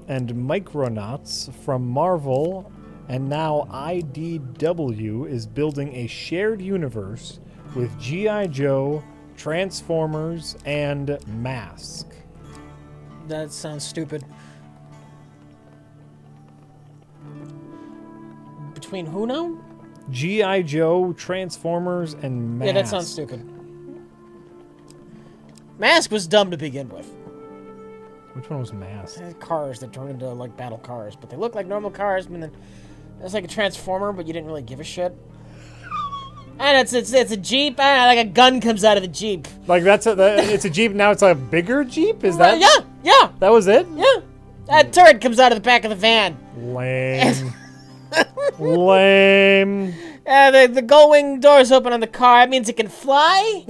and Micronauts from Marvel, and now IDW is building a shared universe with G.I. Joe, Transformers, and Mask. That sounds stupid. Between who now? G.I. Joe, Transformers, and Mask. Yeah, that sounds stupid. Mask was dumb to begin with. Which one was Mask? Cars that turn into like battle cars, but they look like normal cars. And then it's like a transformer, but you didn't really give a shit. And it's a Jeep, and like a gun comes out of the Jeep. Like it's a Jeep now. It's a bigger Jeep. Is that? Yeah. That was it. Yeah. That turret comes out of the back of the van. Lame. Lame. The gull-wing doors open on the car. That means it can fly.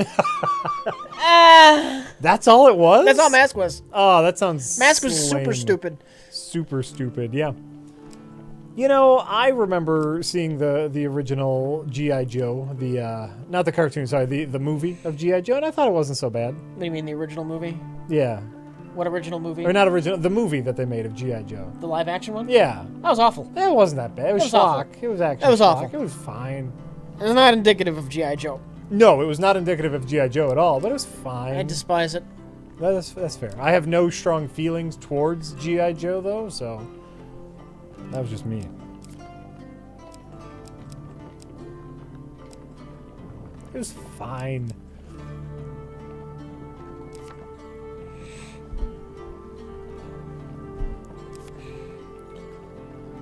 That's all it was? That's all Mask was. Oh, that sounds Mask was lame. super stupid. Super stupid, yeah. You know, I remember seeing the original G.I. Joe, not the cartoon, sorry, the movie of G.I. Joe, and I thought it wasn't so bad. What do you mean, the original movie? Yeah. What original movie? Or not original, the movie that they made of G.I. Joe. The live-action one? Yeah. That was awful. It wasn't that bad. It was shock. awful. It was actually It was shock. awful. It was fine. It was not indicative of G.I. Joe. No, it was not indicative of G.I. Joe at all, but it was fine. I despise it. That's fair. I have no strong feelings towards G.I. Joe, though, so that was just me. It was fine.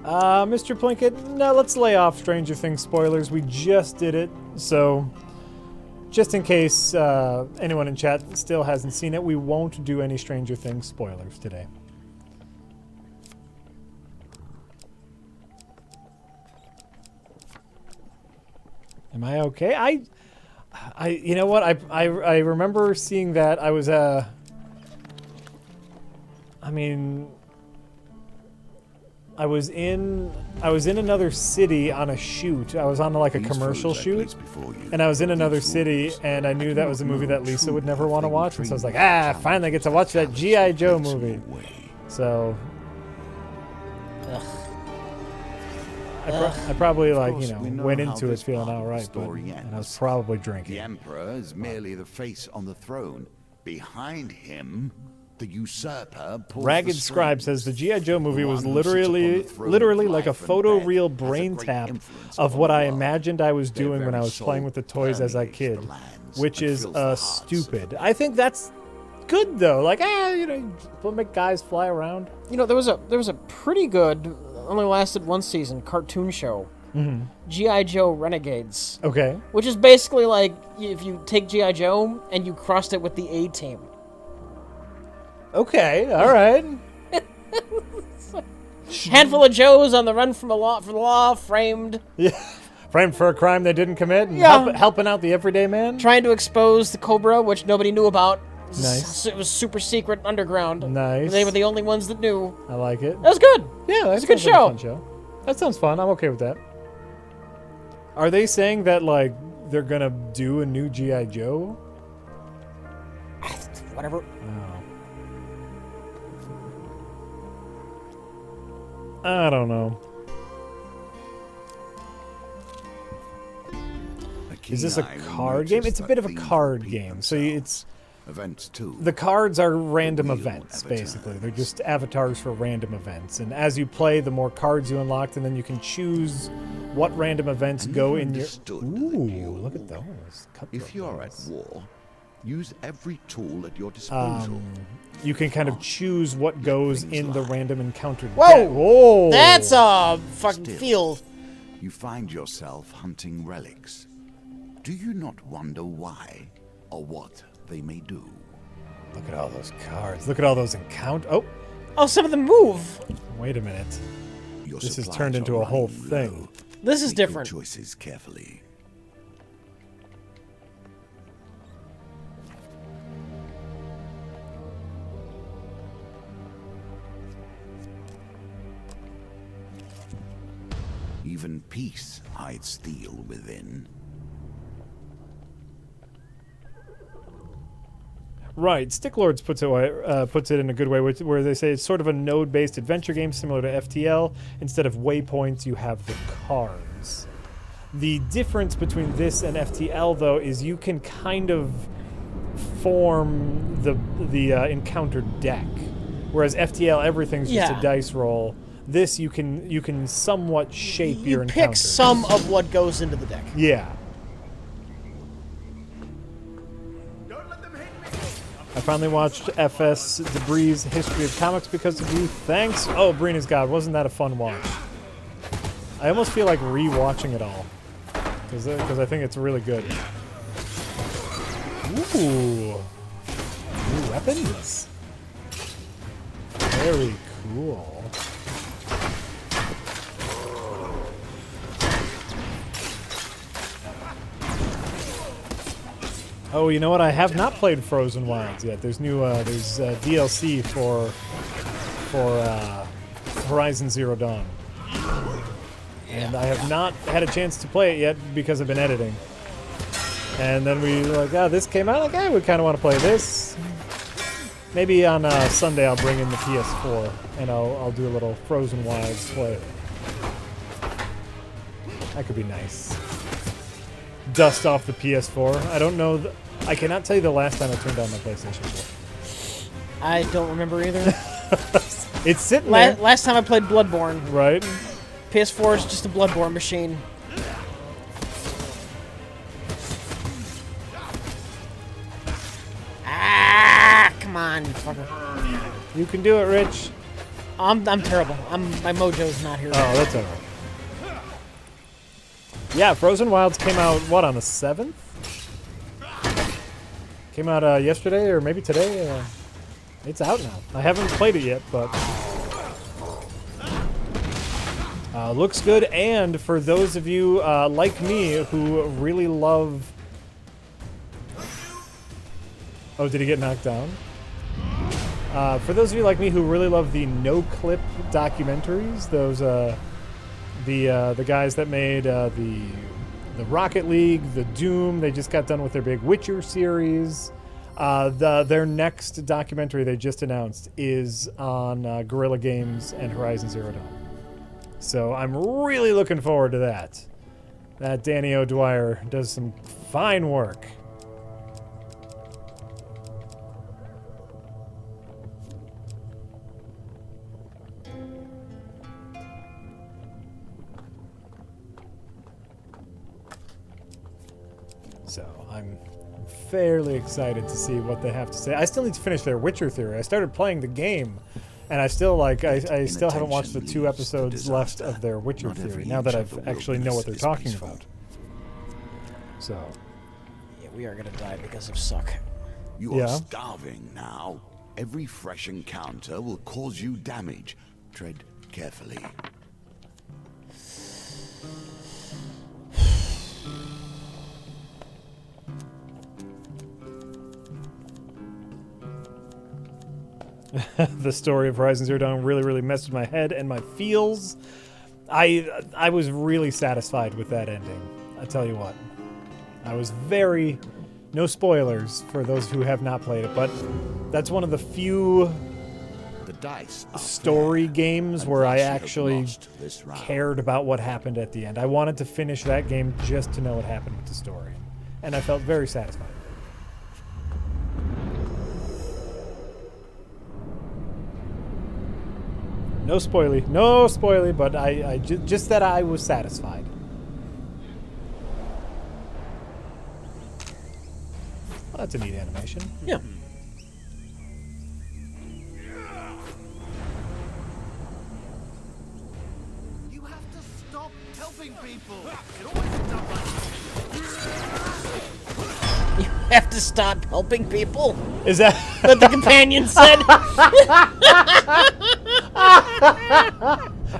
Mr. Plinkett, no, let's lay off Stranger Things spoilers. We just did it, so just in case anyone in chat still hasn't seen it, we won't do any Stranger Things spoilers today. Am I okay? You know what? I remember seeing that. I was I was in another city on a shoot. I was on like a commercial shoot, and I was in another city, and I knew that was a movie that Lisa would never want to watch, and so I was like, finally I get to watch that G.I. Joe movie. So I probably went into it feeling all right, and I was probably drinking. The Emperor is merely the face on the throne. Behind him, the usurper pulls Ragged the Scribe strings. says the G.I. Joe movie was One who sits upon the literally throne of like a life and photoreal death has a brain great tap influence of upon what the I world. imagined I was Their doing when I very was playing with the toys as a permeates kid, the lands which and is fills the hearts. stupid. I think that's good though. Like, make guys fly around. You know, there was a pretty good, only lasted one season, cartoon show G.I. Joe Renegades, Okay. which is basically like if you take G.I. Joe and you crossed it with the A-Team. Okay. All right. Handful of Joes on the run from the law, framed, Yeah. Framed for a crime they didn't commit, and Yeah. helping out the everyday man. trying to expose the Cobra, which nobody knew about. Nice. It was super secret underground. Nice. They were the only ones that knew. I like it. That was good. Yeah, that's a good show. Fun show. That sounds fun. I'm okay with that. Are they saying that like they're gonna do a new GI Joe? Whatever. No. I don't know. Is this a card game? It's a bit of a card game. So it's events too. the cards are random wheel events, never basically. turns. They're just avatars for random events. And as you play, the more cards you unlock, and then you can choose what random events And go you in your... understood that Ooh, you- look at those. Cutthroat If you're at ones. war, use every tool at your disposal. You can kind of choose what goes in the random encounter. Whoa! deck. Whoa! That's a fucking Still. field. You find yourself hunting relics. Do you not wonder why or what they may do? Look at all those cards. Look at all those encounter... Oh, Oh, some of them move. wait a minute. Your This has supplies turned are into a whole running thing. low. This is Make your different. choices carefully. Even peace hides steel within. Right, Sticklords puts it in a good way, where they say it's sort of a node-based adventure game similar to FTL. Instead of waypoints, you have the cards. The difference between this and FTL, though, is you can kind of form the encounter deck, whereas FTL everything's just Yeah. a dice roll. This you can somewhat shape You your pick encounter. some of what goes into the deck. Yeah. I finally watched FS Debris' History of Comics because of you. Thanks. Oh, Brina's God, wasn't that a fun watch? I almost feel like re-watching it all because I think it's really good. Ooh, new weapons. Very cool. Oh, you know what? I have not played Frozen Wilds yet. There's DLC for Horizon Zero Dawn, and I have not had a chance to play it yet because I've been editing. And then we were like, this came out. Like, we kind of want to play this. Maybe on Sunday I'll bring in the PS4 and I'll do a little Frozen Wilds play. That could be nice. Dust off the PS4. I don't know. I cannot tell you the last time I turned on my PlayStation 4. I don't remember either. It's sitting there, Last time I played Bloodborne. right? PS4 is just a Bloodborne machine. Ah, come on, fucker. You can do it, Rich. I'm terrible. My mojo's not here. Oh, that's alright. Yeah, Frozen Wilds came out, what, on the 7th? Came out yesterday or maybe today. It's out now. I haven't played it yet, but looks good. And for those of you like me who really love... Oh, did he get knocked down? For those of you like me who really love the no-clip documentaries, those the guys that made the Rocket League, the Doom, they just got done with their big Witcher series. Their next documentary they just announced is on Guerrilla Games and Horizon Zero Dawn. So I'm really looking forward to that. That Danny O'Dwyer does some fine work. So I'm fairly excited to see what they have to say. I still need to finish their Witcher theory. I started playing the game, And I still I still haven't watched the inattention 2 leads to episodes left disaster. of their Witcher Not theory. every Now that inch I've of the actually know what they're wilderness is talking peaceful. about. So, Yeah, we are gonna die because of suck. You Yeah. are starving now. Every fresh encounter will cause you damage. Tread carefully. the story of Horizon Zero Dawn really messed with my head and my feels. I was really satisfied with that ending. I tell you what. I was very... No spoilers for those who have not played it, but that's one of the few The dice are story fair, games and where I thus you have actually lost this round. cared about what happened at the end. I wanted to finish that game just to know what happened with the story. And I felt very satisfied. No spoily, but just that I was satisfied. Well, that's a neat animation. Yeah. You have to stop helping people. It always ends up like You have to stop helping people. Is that That the companion said.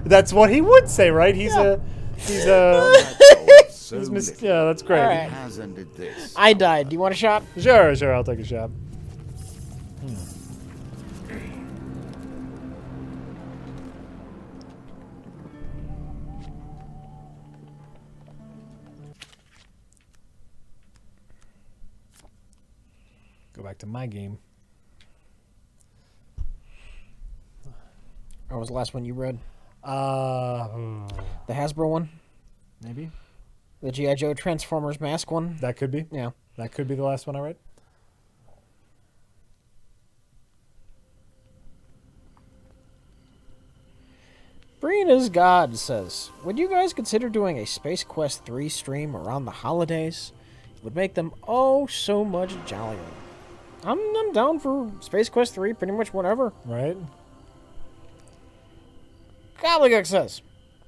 that's what he would say, right? He's a so he's little. yeah, that's great. All right. Has ended this. I died. Do you want a shot? Sure, I'll take a shot. Go back to my game. Or was the last one you read? Uh, The Hasbro one? maybe The G.I. Joe Transformers mask one? that could be. Yeah. That could be the last one I read. Brina's God says, would you guys consider doing a Space Quest 3 stream around the holidays? It would make them oh so much jollier. I'm down for Space Quest 3 pretty much whenever. Right? Gobbledygook says,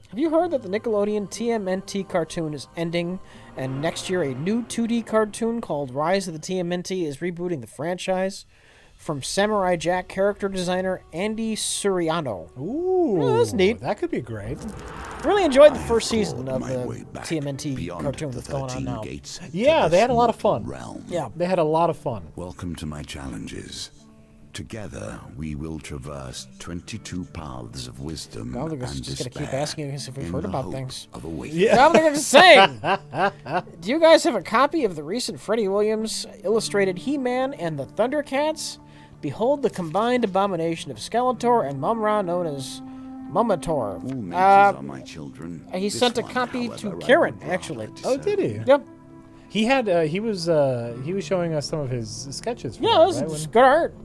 have you heard that the Nickelodeon TMNT cartoon is ending, and next year a new 2D cartoon called Rise of the TMNT is rebooting the franchise? From Samurai Jack character designer Andy Suriano. Ooh, Yeah, that's neat. That could be great. Really enjoyed the I first have season of clawed my way the back TMNT beyond cartoon the that's going on 13 now. gates to Yeah, this they had a lot of mortal fun. realm. Yeah. They had a lot of fun. Welcome to my challenges. Together, we will traverse 22 paths of wisdom Gobbledygooks and just gotta keep despair asking us if we've in heard the about hope things. Of awakening. Yeah. Gobbledygook is saying, do you guys have a copy of the recent Freddie Williams illustrated He-Man and the Thundercats? Behold the combined abomination of Skeletor and Mumra known as Mumator. All mages are my children. He This sent a one, copy however, to I Karen, would rather actually. Oh, did he? Yep. He had he was showing us some of his sketches. For Yeah, that, this right? is good art.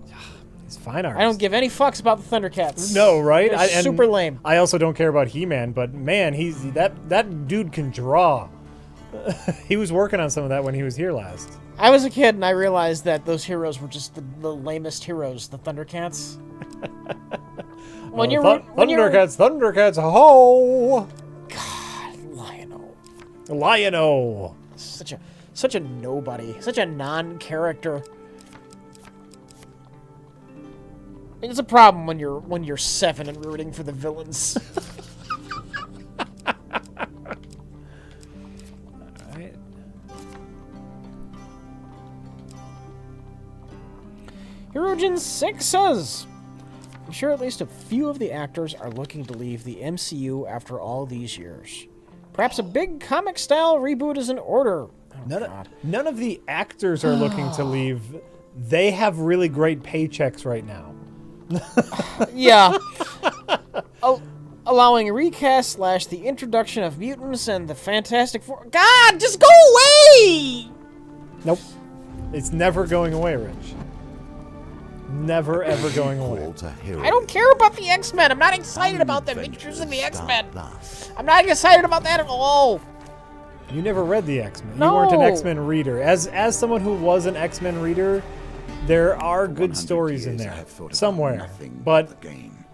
He's fine art. I don't give any fucks about the Thundercats. No, right? They're And super lame. I also don't care about He-Man, but man, he's that dude can draw. He was working on some of that when he was here last. I was a kid and I realized that those heroes were just the lamest heroes, the Thundercats. When you're Thundercats, ho! Lion-O, Lion-O. such a nobody, such a non-character. It's a problem when you're 7 and rooting for the villains. Alright. Hirojin 6 says, I'm sure at least a few of the actors are looking to leave the MCU after all these years. Perhaps a big comic-style reboot is in order. Oh, God. None of the actors are looking to leave. They have really great paychecks right now. Yeah. Allowing a recast / the introduction of mutants and the Fantastic Four. God, just go away! Nope. It's never going away, Rich. Never, ever going away. Call to heroism. I don't care about the X-Men. I'm not excited about the adventures in the X-Men. I'm not excited about that at all. You never read the X-Men. No. You weren't an X-Men reader. As someone who was an X-Men reader, there are good 100 stories in years I there have thought about somewhere. nothing But the game.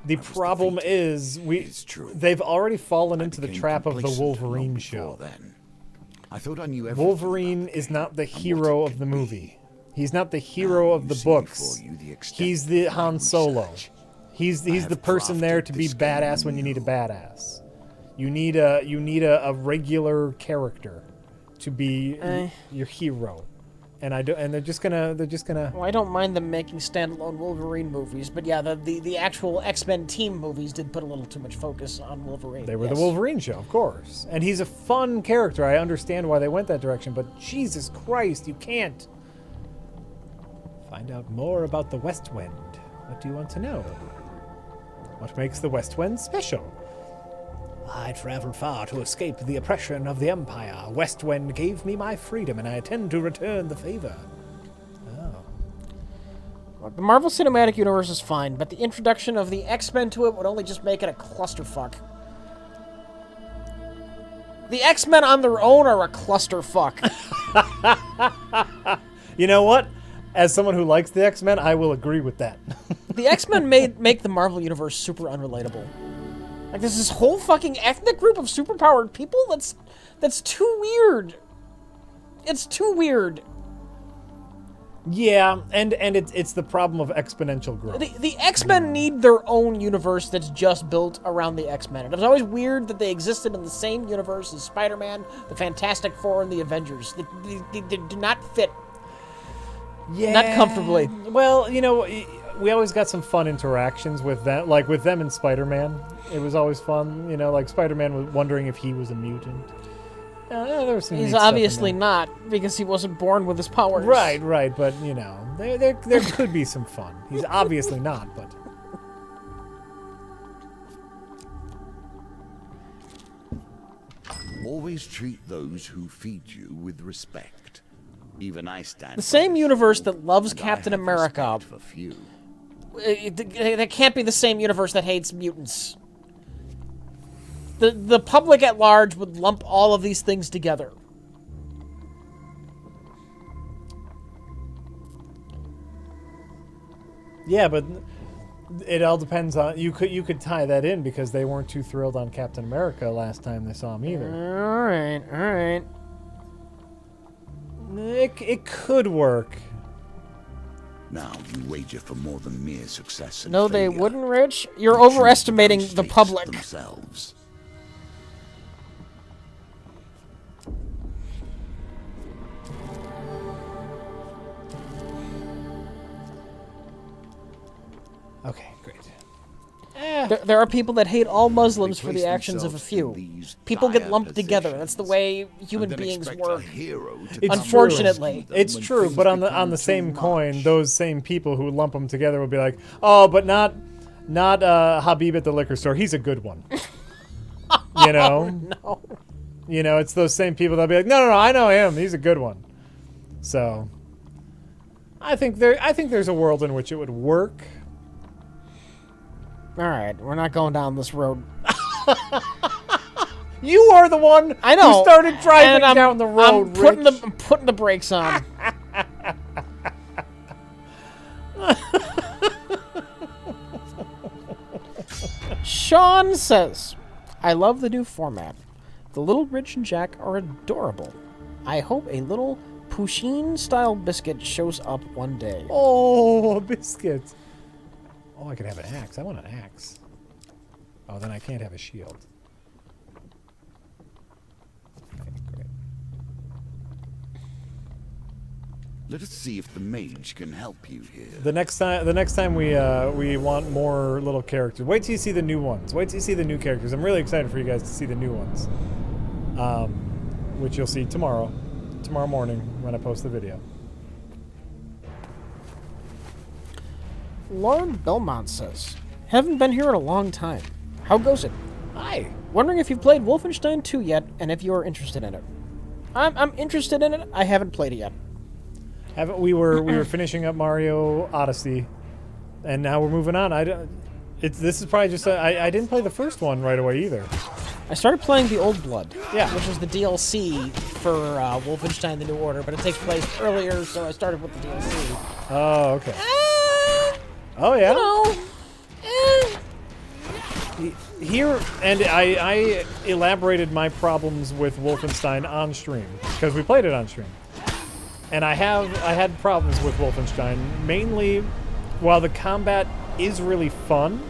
The problem is It's true. they've already fallen into the Became trap of the complacent Wolverine long show. before then. I thought I knew everything Wolverine about is the not the game and what hero it of the could be. movie. He's not the hero Now of you the see books. before you the extent He's of the my Han Solo. research. He's I the have person there crafted to be this game badass when you need a anew. badass. You need a regular character to be your hero. And they're just gonna Well, I don't mind them making standalone Wolverine movies, but yeah, the actual X-Men team movies did put a little too much focus on Wolverine. They were the Yes. Wolverine show, of course. And he's a fun character. I understand why they went that direction, but Jesus Christ, you can't. Find out more about the West Wind. What do you want to know? What makes the West Wind special? I traveled far to escape the oppression of the Empire. West Wind gave me my freedom, and I intend to return the favor. Look, the Marvel Cinematic Universe is fine, but the introduction of the X-Men to it would only just make it a clusterfuck. The X-Men on their own are a clusterfuck. You know what? As someone who likes the X-Men, I will agree with that. The X-Men make the Marvel Universe super unrelatable. Like, there's this whole fucking ethnic group of superpowered people that's too weird. It's too weird. Yeah, and it's the problem of exponential growth. The X-Men need their own universe that's just built around the X-Men. And it was always weird that they existed in the same universe as Spider-Man, the Fantastic Four, and the Avengers. They do not fit. Yeah. Not comfortably. Well, you know, we always got some fun interactions with them, like with them and Spider-Man. It was always fun, you know, like Spider-Man was wondering if he was a mutant. There was some neat He's stuff in obviously there. not, because he wasn't born with his powers. Right, but, you know, there could be some fun. He's obviously not, but... Always treat those who feed you with respect. Even I stand. The same universe that loves and I Captain have America. respect for few. That can't be the same universe that hates mutants. The public at large would lump all of these things together. Yeah, but it all depends on... You could tie that in because they weren't too thrilled on Captain America last time they saw him either. All right. It could work. Now you wager for more than mere success. And No, they failure. wouldn't, Rich. You're Choose overestimating those the states public. themselves. Okay, great. There are people that hate all Muslims They for the place actions of a themselves few. in these People get dire lumped together. That's the way positions, human and then beings expect a work. hero to It's come Unfortunately. rescue them It's when true, things but on become the too same coin, much. those same people who lump them together will be like, oh, but not Habib at the liquor store. He's a good one. You know? No. You know, it's those same people that'll be like, no, I know him. He's a good one. So, I think there's a world in which it would work. All right, we're not going down this road. You are the one I know. who started driving and I'm, down the road, I'm putting Rich. I'm putting the brakes on. Sean says, I love the new format. The little Rich and Jack are adorable. I hope a little poutine-style biscuit shows up one day. Oh, biscuits. Oh, I could have an axe. I want an axe. Oh, then I can't have a shield. Okay, great. Let us see if the mage can help you here. The next time we want more little characters. Wait till you see the new ones. Wait till you see the new characters. I'm really excited for you guys to see the new ones. Which you'll see tomorrow morning when I post the video. Lord Belmont says, haven't been here in a long time. How goes it? Hi. Wondering if you've played Wolfenstein 2 yet, and if you are interested in it. I'm interested in it. I haven't played it yet. Haven't we were finishing up Mario Odyssey, and now we're moving on. This is probably just I didn't play the first one right away either. I started playing the Old Blood, Yeah. which is the DLC for Wolfenstein: The New Order, but it takes place earlier, so I started with the DLC. Oh, okay. Oh yeah. You know, Here, and I elaborated my problems with Wolfenstein on stream because we played it on stream, and I had problems with Wolfenstein mainly while the combat is really fun,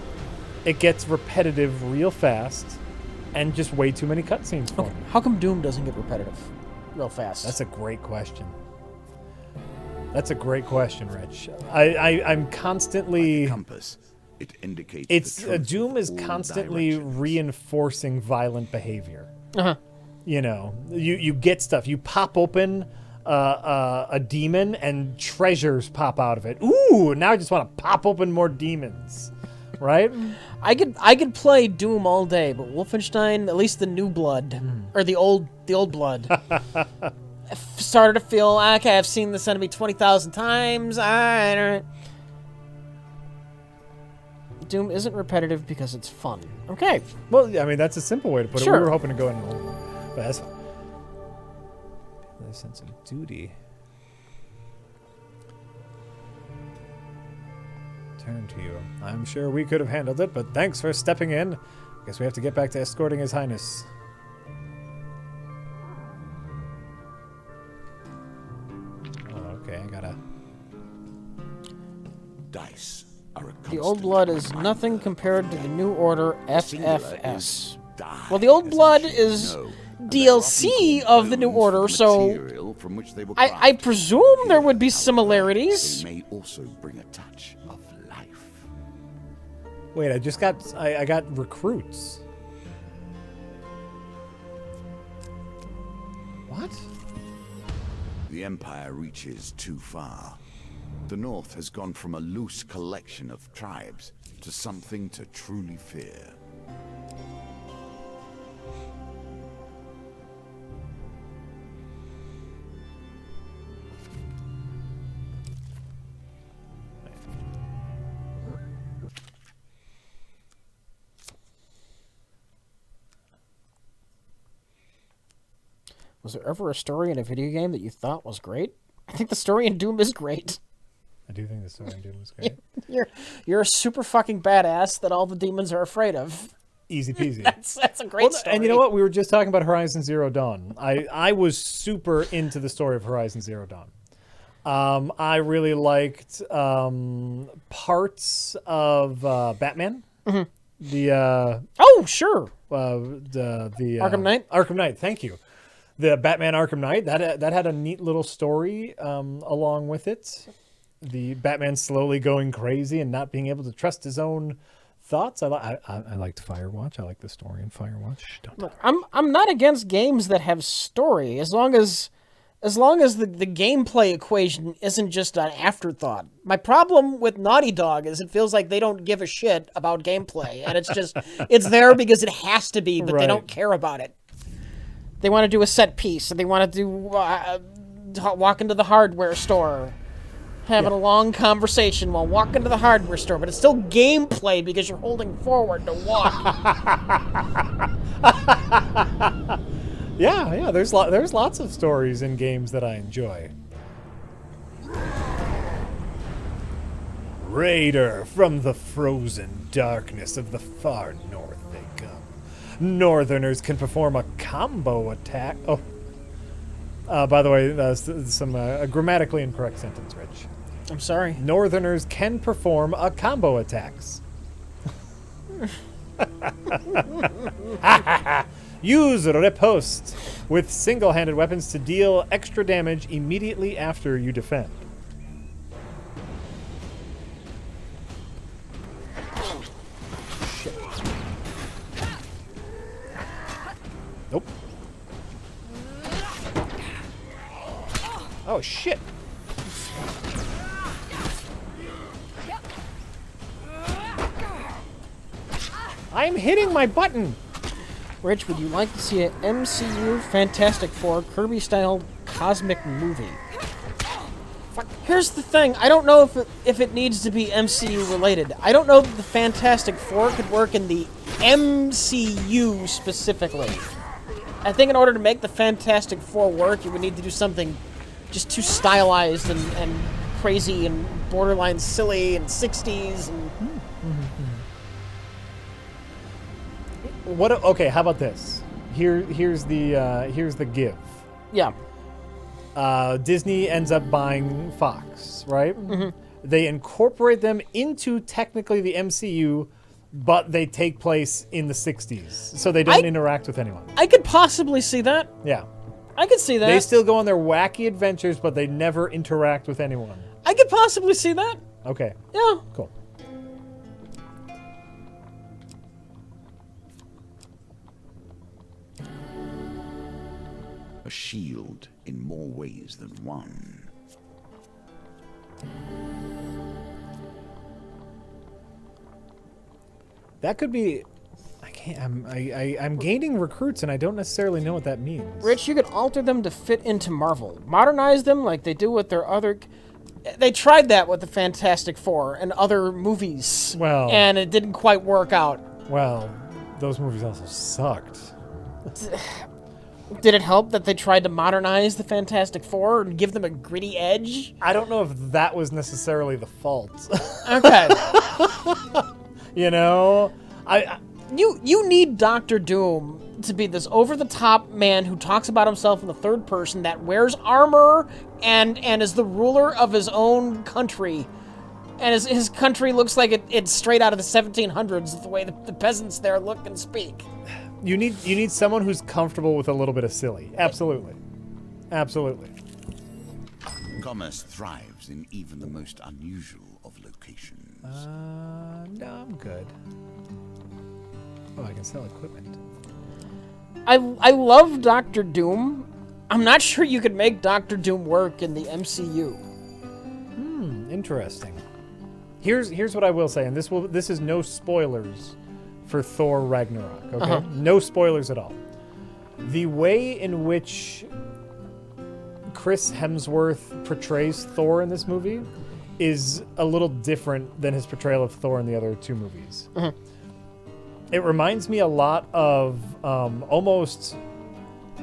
it gets repetitive real fast, and just way too many cutscenes for me. How come Doom doesn't get repetitive real fast? That's a great question. That's a great question, Rich. I'm constantly. Compass. It indicates It's the truth Doom of is all constantly directions. reinforcing violent behavior. Uh-huh. You know, you get stuff. You pop open a demon and treasures pop out of it. Ooh, now I just want to pop open more demons, right? I could play Doom all day, but Wolfenstein, at least the New Blood or the old Blood, started to feel okay. I've seen this enemy 20,000 times. I don't. Doom isn't repetitive because it's fun. Okay. Well, I mean that's a simple way to put it. Sure. We were hoping to go in, but that's a sense of duty. Turn to you. I'm sure we could have handled it, but thanks for stepping in. Guess we have to get back to escorting His Highness. Oh, okay, I gotta. Dice are a The Old Blood is nothing compared to the New Order FFS. die, Well, the Old as I'm Blood sure you is know, and they are often DLC called of the New bones Order, from so material from which they were I crafted. presume there would be However, similarities. They may also bring a touch of life. Wait, I got recruits. What? The Empire reaches too far. The North has gone from a loose collection of tribes to something to truly fear. Was there ever a story in a video game that you thought was great? I think the story in Doom is great. I do think the story in Doom was great. You're a super fucking badass that all the demons are afraid of. Easy peasy. That's a great story. And you know what? We were just talking about Horizon Zero Dawn. I was super into the story of Horizon Zero Dawn. I really liked parts of Batman. Mm-hmm. The Oh, sure. the Arkham Knight? Arkham Knight. Thank you. The Batman Arkham Knight that had a neat little story along with it. The Batman slowly going crazy and not being able to trust his own thoughts. I liked Firewatch. I like the story in Firewatch. Don't Look, I'm not against games that have story as long as the gameplay equation isn't just an afterthought. My problem with Naughty Dog is it feels like they don't give a shit about gameplay, and it's there because it has to be, but they don't care about it. They want to do a set piece, and they want to do walk into the hardware store, having a long conversation while walking to the hardware store, but it's still gameplay because you're holding forward to walk. Yeah. There's lots of stories in games that I enjoy. Raider from the frozen darkness of the far north they come. Northerners can perform a combo attack. Oh, by the way, some grammatically incorrect sentence, Rich. I'm sorry. Northerners can perform a combo attacks. Use riposte with single-handed weapons to deal extra damage immediately after you defend. Shit. Nope. Oh, shit. I'm hitting my button. Rich, would you like to see an MCU Fantastic Four Kirby-style cosmic movie? Here's the thing. I don't know if it needs to be MCU related. I don't know that the Fantastic Four could work in the MCU specifically. I think in order to make the Fantastic Four work, you would need to do something just too stylized and crazy and borderline silly and 60s and... What? Okay, how about this? Here's the give. Yeah. Disney ends up buying Fox, right? Mm-hmm. They incorporate them into technically the MCU, but they take place in the 60s, so they don't interact with anyone. I could possibly see that. Yeah. I could see that. They still go on their wacky adventures, but they never interact with anyone. I could possibly see that. Okay. Yeah. Cool. A shield in more ways than one. That could be. I can't. I'm gaining recruits, and I don't necessarily know what that means. Rich, you could alter them to fit into Marvel. Modernize them like they do with their other... They tried that with the Fantastic Four and other movies. Well... And it didn't quite work out. Well, those movies also sucked. Did it help that they tried to modernize the Fantastic Four and give them a gritty edge? I don't know if that was necessarily the fault. Okay. You know? You need Doctor Doom to be this over-the-top man who talks about himself in the third person, that wears armor and is the ruler of his own country. And his country looks like it's straight out of the 1700s, the way the peasants there look and speak. You need someone who's comfortable with a little bit of silly. Absolutely. Absolutely. Commerce thrives in even the most unusual of locations. No, I'm good. Oh, I can sell equipment. I love Doctor Doom. I'm not sure you could make Doctor Doom work in the MCU. Interesting. Here's what I will say, and this is no spoilers for Thor Ragnarok, okay? Uh-huh. No spoilers at all. The way in which Chris Hemsworth portrays Thor in this movie is a little different than his portrayal of Thor in the other two movies. Uh-huh. It reminds me a lot of almost,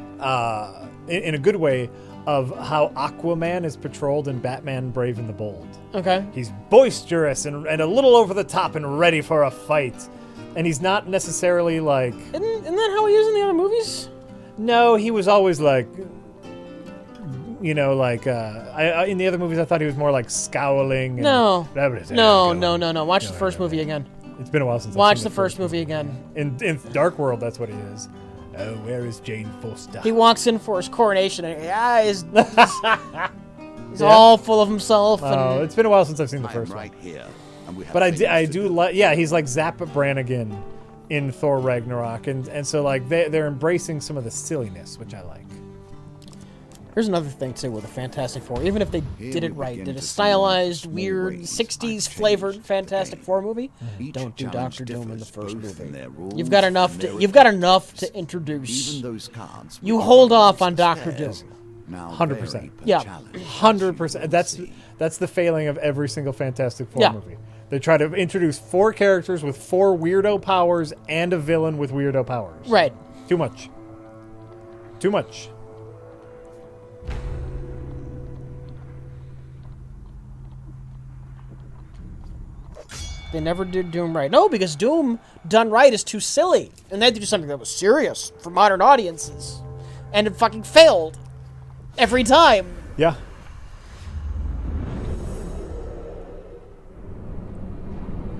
in a good way, of how Aquaman is portrayed in Batman Brave and the Bold. Okay. He's boisterous and a little over the top and ready for a fight. And he's not necessarily like... Isn't that how he is in the other movies? No, he was always like... You know, like... in the other movies, I thought he was more like scowling. And No. Watch the first movie again. It's been a while since I've Watch seen the first movie again. In Dark World, that's what he is. Oh, where is Jane Foster? He walks in for his coronation and he's all full of himself. Oh, And it's been a while since I've seen the I first am right one. here, and we have But I things do to like, yeah, he's like Zapp Brannigan in Thor Ragnarok, and so like they're embracing some of the silliness, which I like. Here's another thing too with the Fantastic Four. Even if they Here did it we right, begin did a to see stylized, more weird ways 60s I've flavored changed Fantastic today. Four movie, Each don't do challenge Doctor Doom in the differs first both in movie. their rules You've got enough and to their you've got enough effects. to introduce. Even those cards You with hold the off on largest Doctor spares Doom. now 100%. vary per Yeah. challenge. 100%. That's the failing of every single Fantastic Four Yeah. movie. They try to introduce 4 characters with 4 weirdo powers and a villain with weirdo powers. Right. Too much. Too much. They never did Doom right. No, because Doom done right is too silly. And they had to do something that was serious for modern audiences. And it fucking failed. Every time. Yeah.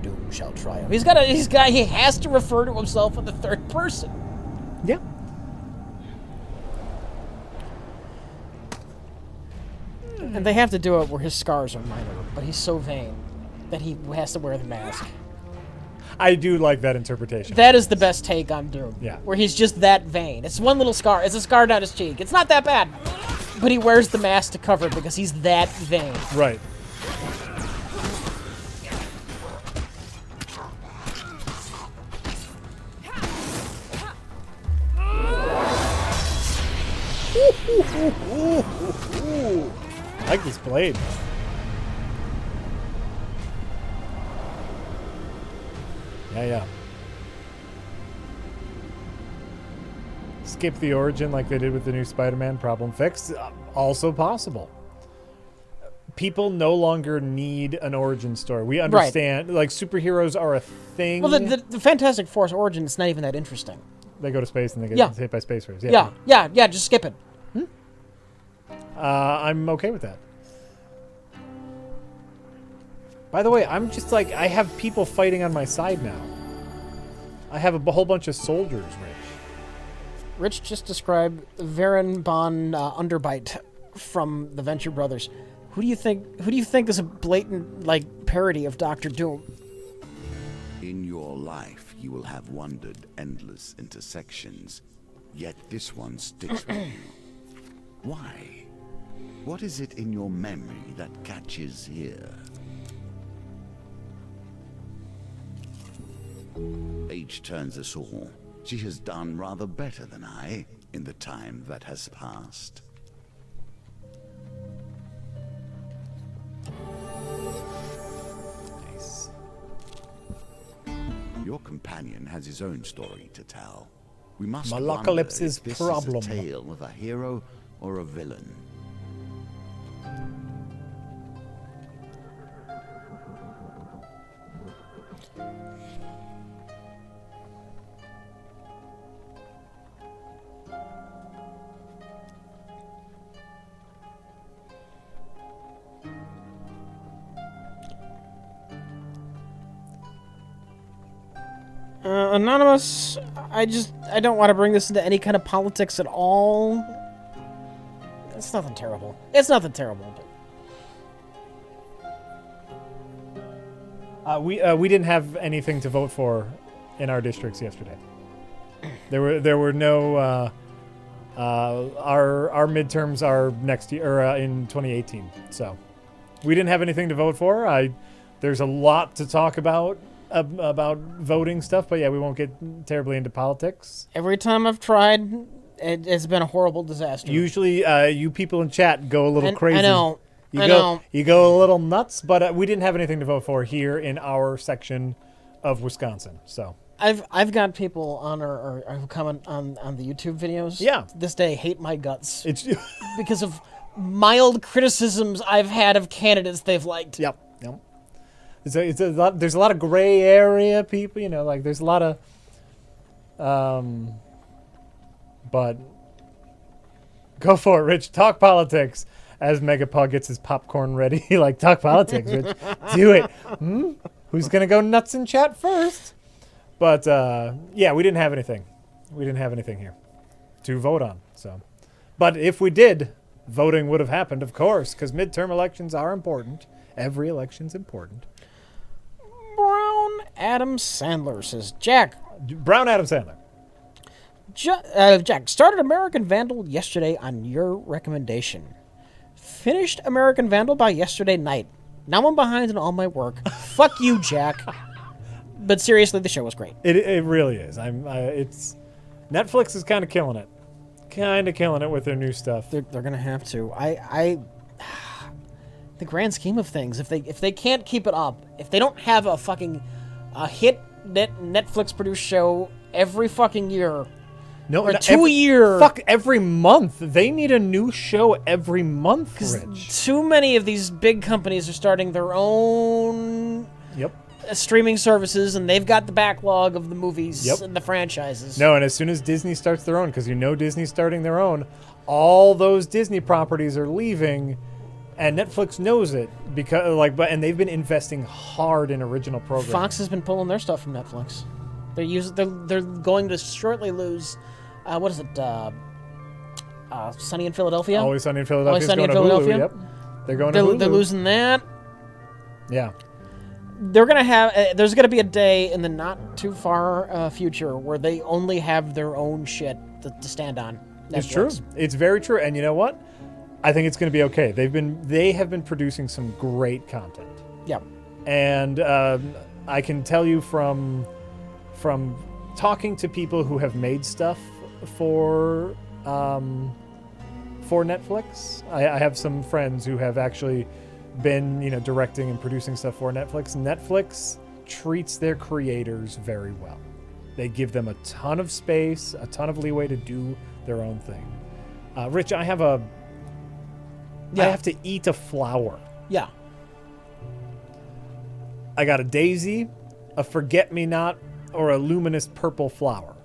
Doom shall triumph. He has to refer to himself in the third person. Yeah. And they have to do it where his scars are minor, but he's so vain that he has to wear the mask. I do like that interpretation. That is the best take on Doom. Yeah. Where he's just that vain. It's one little scar. It's a scar down his cheek. It's not that bad. But he wears the mask to cover it because he's that vain. Right. I like this blade. Yeah. Skip the origin like they did with the new Spider-Man, problem fixed. Also possible. people no longer need an origin story. We understand, like, superheroes are a thing. Well, the Fantastic Four's origin is not even that interesting. They go to space and they get hit by space rays. Yeah, just skip it. I'm okay with that. By the way, I'm just like, I have people fighting on my side now. I have a whole bunch of soldiers, Rich. Rich just described Varen Bon Underbite from the Venture Brothers. Who do you think is a blatant, like, parody of Doctor Doom? In your life, you will have wandered endless intersections, yet this one sticks with you. Why? What is it in your memory that catches here? Age turns us all. She has done rather better than I in the time that has passed. Nice. Your companion has his own story to tell. We must Malocalypse's wonder if this problem. is a tale of a hero or a villain. Anonymous, I don't want to bring this into any kind of politics at all. It's nothing terrible. We didn't have anything to vote for in our districts yesterday. There were no our midterms are next year or in 2018. So we didn't have anything to vote for. There's a lot to talk about voting stuff, but yeah, we won't get terribly into politics. Every time I've tried, it's been a horrible disaster. Usually, you people in chat go a little crazy. I know. You go a little nuts, but we didn't have anything to vote for here in our section of Wisconsin. So I've got people on or who comment on the YouTube videos. Yeah. This day hate my guts. It's because of mild criticisms I've had of candidates they've liked. Yep. It's a lot. There's a lot of gray area people. You know, like there's a lot of. But go for it, Rich. Talk politics. As Megapod gets his popcorn ready, like talk politics, Rich. Do it. Who's gonna go nuts in chat first? But yeah, we didn't have anything. We didn't have anything here to vote on. So, but if we did, voting would have happened, of course, because midterm elections are important. Every election's important. Brown Adam Sandler says, Jack. Brown Adam Sandler. Jack, started American Vandal yesterday on your recommendation. Finished American Vandal by yesterday night. Now I'm behind in all my work. Fuck you, Jack. But seriously, the show was great. It really is. It's Netflix is kind of killing it. Kind of killing it with their new stuff. They're gonna have to. The grand scheme of things, if they can't keep it up, if they don't have a fucking hit Netflix produced show every fucking year, or 2 year, fuck every month. They need a new show every month, Rich. Too many of these big companies are starting their own streaming services, and they've got the backlog of the movies and the franchises. No, and as soon as Disney starts their own, because you know Disney's starting their own, all those Disney properties are leaving. And Netflix knows it because, and they've been investing hard in original programming. Fox has been pulling their stuff from Netflix. They're going to shortly lose. What is it? Sunny in Philadelphia. Always Sunny in Philadelphia. Always Sunny in Philadelphia. Hulu, yep. They're going to Hulu. They're losing that. Yeah. They're gonna have. There's gonna be a day in the not too far future where they only have their own shit to stand on. Netflix. It's true. It's very true. And you know what? I think it's going to be okay. They have been producing some great content. Yeah. And I can tell you from talking to people who have made stuff for Netflix. I have some friends who have actually been, directing and producing stuff for Netflix. Netflix treats their creators very well. They give them a ton of space, a ton of leeway to do their own thing. Rich, I have to eat a flower. Yeah. I got a daisy, a forget-me-not, or a luminous purple flower.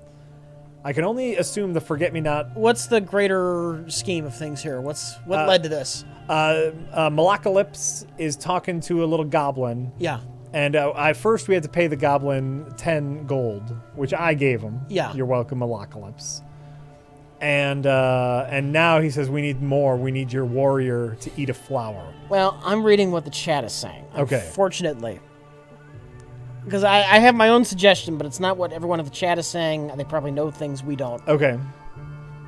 I can only assume the forget-me-not. What's the greater scheme of things here? What led to this? Malacalypse is talking to a little goblin. Yeah. And first we had to pay the goblin 10 gold, which I gave him. Yeah. You're welcome, Malacalypse. And now he says we need more. We need your warrior to eat a flower. Well, I'm reading what the chat is saying. Okay. Unfortunately. Because I have my own suggestion, but it's not what everyone in the chat is saying. They probably know things we don't. Okay.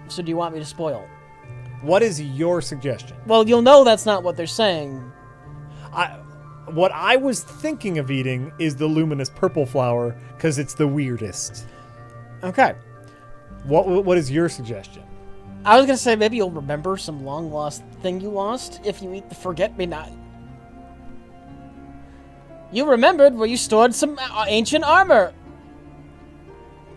So do you want me to spoil? What is your suggestion? Well, you'll know that's not what they're saying. What I was thinking of eating is the luminous purple flower because it's the weirdest. Okay. What is your suggestion? I was going to say maybe you'll remember some long-lost thing you lost if you eat the forget-me-not. You remembered where you stored some ancient armor.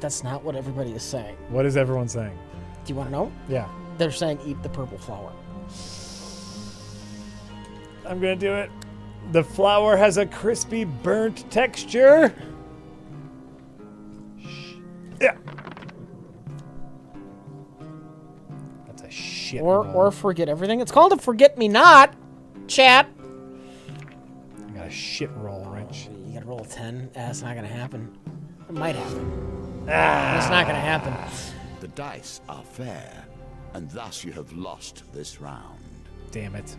That's not what everybody is saying. What is everyone saying? Do you want to know? Yeah. They're saying eat the purple flower. I'm going to do it. The flower has a crispy, burnt texture. Yeah. That's a shit. Or forget everything. It's called a forget-me-not, chat. I got a shit roll, Rich. You gotta roll a 10. That's not gonna happen. It might happen. It's not gonna happen. The dice are fair, and thus you have lost this round. Damn it.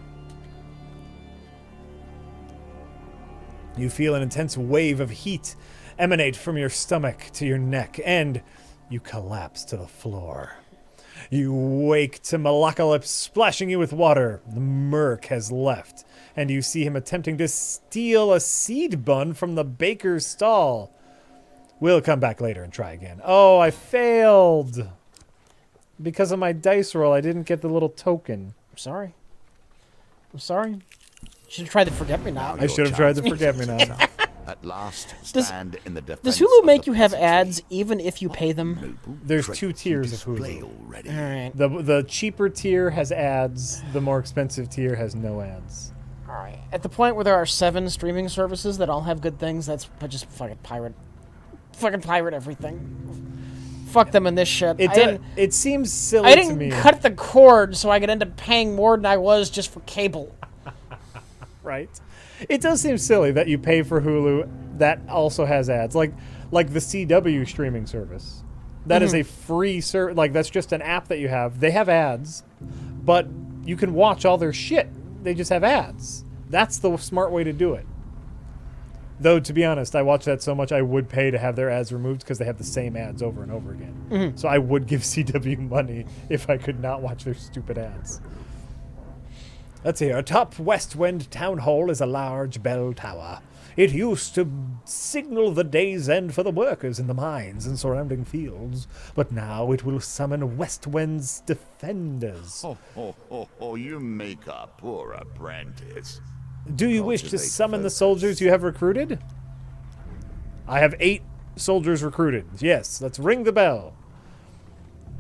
You feel an intense wave of heat emanate from your stomach to your neck, and you collapse to the floor. You wake to Malacalypse splashing you with water. The murk has left, and you see him attempting to steal a seed bun from the baker's stall. We'll come back later and try again. Oh, I failed. Because of my dice roll, I didn't get the little token. I'm sorry. Should have tried the forget-me-not. I should have tried the forget-me-not. At last, stand in the defense. Does Hulu of make the you have peasantry. ads even if you pay them? There's Traits 2 you tiers of display Hulu. already. All right. The cheaper tier has ads. The more expensive tier has no ads. All right. At the point where there are 7 streaming services that all have good things, that's just fucking pirate. Fucking pirate everything. Fuck them in this shit. It seems silly I to me. didn't cut the cord so I could end up paying more than I was just for cable. Right? It does seem silly that you pay for Hulu that also has ads. Like the CW streaming service. That is a free service. Like, that's just an app that you have. They have ads, but you can watch all their shit. They just have ads. That's the smart way to do it. Though, to be honest, I watch that so much I would pay to have their ads removed because they have the same ads over and over again. So I would give CW money if I could not watch their stupid ads. Let's see. Atop West Wind Town Hall is a large bell tower. It used to signal the day's end for the workers in the mines and surrounding fields, but now it will summon West Wind's defenders. Oh, you make a poor apprentice. Do you wish to Cultivate summon the focus. soldiers you have recruited? I have 8 soldiers recruited. Yes, let's ring the bell.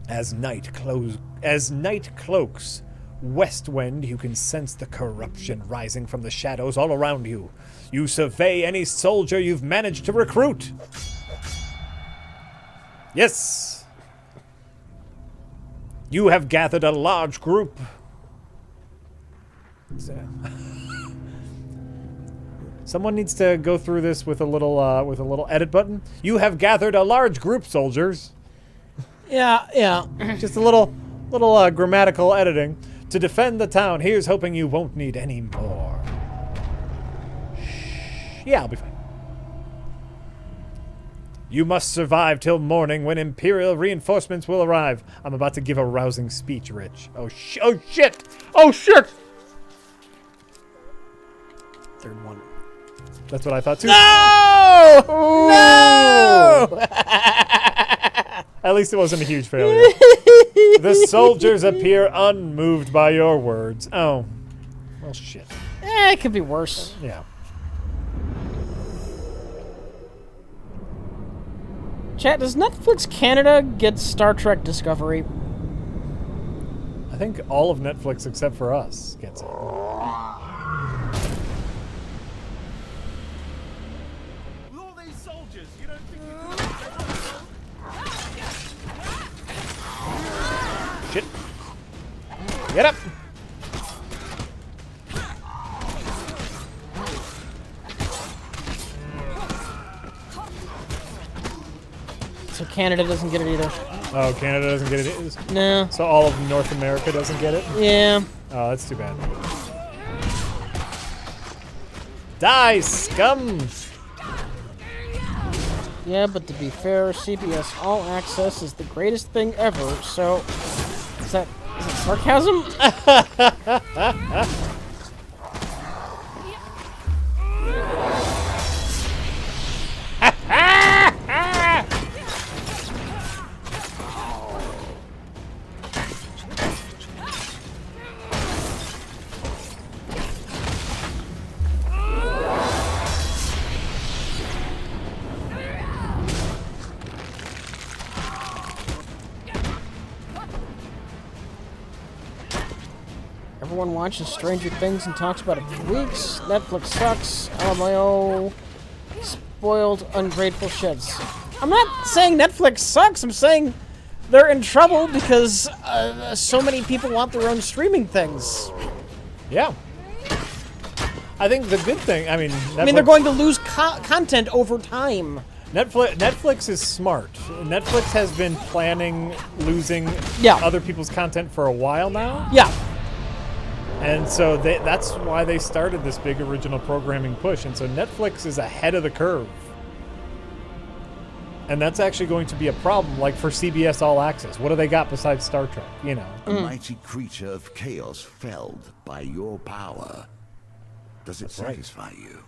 As night cloaks West Wind, you can sense the corruption rising from the shadows all around you. You survey any soldier you've managed to recruit. Yes. You have gathered a large group. Someone needs to go through this with a little edit button. You have gathered a large group, soldiers. Yeah. Just a little grammatical editing. To defend the town, here's hoping you won't need any more. Yeah, I'll be fine. You must survive till morning when Imperial reinforcements will arrive. I'm about to give a rousing speech, Rich. Oh shit! Third one. That's what I thought too. No! At least it wasn't a huge failure. The soldiers appear unmoved by your words. Oh. Well, shit. It could be worse. Yeah. Chat, does Netflix Canada get Star Trek Discovery? I think all of Netflix except for us gets it. Get up! So Canada doesn't get it either. Oh, Canada doesn't get it. No. So all of North America doesn't get it? Yeah. Oh, that's too bad. Die, scum! Yeah, but to be fair, CBS All Access is the greatest thing ever, so... Is that sarcasm? Everyone watches Stranger Things and talks about it for weeks. Netflix sucks. LMAO. Spoiled, ungrateful shits. I'm not saying Netflix sucks. I'm saying they're in trouble because so many people want their own streaming things. Yeah. I think the good thing, I mean, they're going to lose content over time. Netflix is smart. Netflix has been planning losing other people's content for a while now. Yeah. And so that's why they started this big original programming push. And so Netflix is ahead of the curve. And that's actually going to be a problem, like for CBS All Access. What do they got besides Star Trek, you know? A mighty creature of chaos felled by your power. Does it satisfy you?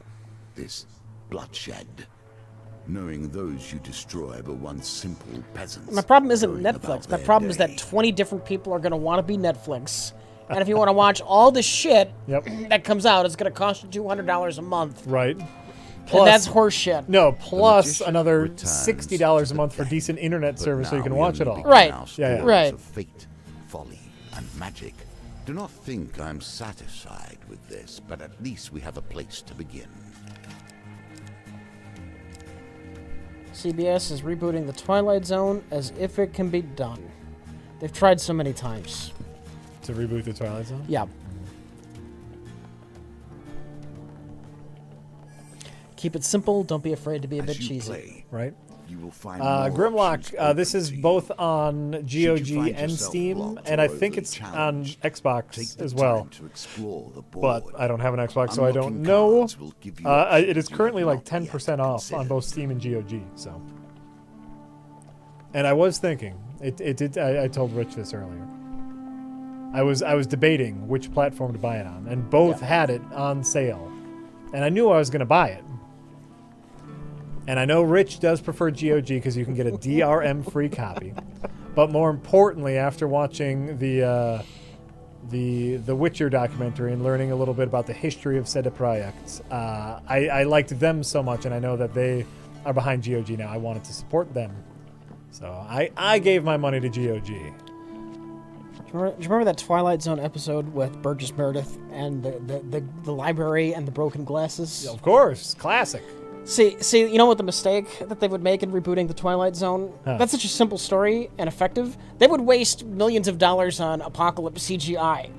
This bloodshed? Knowing those you destroy were once simple peasants. My problem isn't going Netflix. about My their problem is day. that 20 different people are going to want to be Netflix. And if you want to watch all the shit that comes out, it's going to cost you $200 a month. Right. And that's horse shit. No, plus magician another returns $60 a month for today, decent internet but service so you now can we watch it only all. Right. begin our Yeah, yeah. stories Right. of fate, folly, and magic. Do not think I'm satisfied with this, but at least we have a place to begin. CBS is rebooting The Twilight Zone as if it can be done. They've tried so many times. To reboot the Twilight Zone? Yeah. Keep it simple. Don't be afraid to be a As bit you cheesy. play, Right. you will find more options Grimlock, this is open to both you. on Should you GOG find and yourself Steam, blocked and or I think overly it's on challenged, take Xbox the as well. time to explore the But board. I don't have an Xbox, so I don't Unlocking know. cards will give you It options is you currently have like not yet 10% off on considered. both Steam and GOG. So, and I was thinking, it did. I told Rich this earlier. I was debating which platform to buy it on, and both had it on sale, and I knew I was going to buy it. And I know Rich does prefer GOG because you can get a DRM free copy. But more importantly, after watching the Witcher documentary and learning a little bit about the history of CD Projekt, I liked them so much, and I know that they are behind GOG now. I wanted to support them, so I gave my money to GOG. Do you remember that Twilight Zone episode with Burgess Meredith and the library and the broken glasses? Of course, classic. See, you know what the mistake that they would make in rebooting the Twilight Zone? Huh. That's such a simple story and effective. They would waste millions of dollars on apocalypse CGI,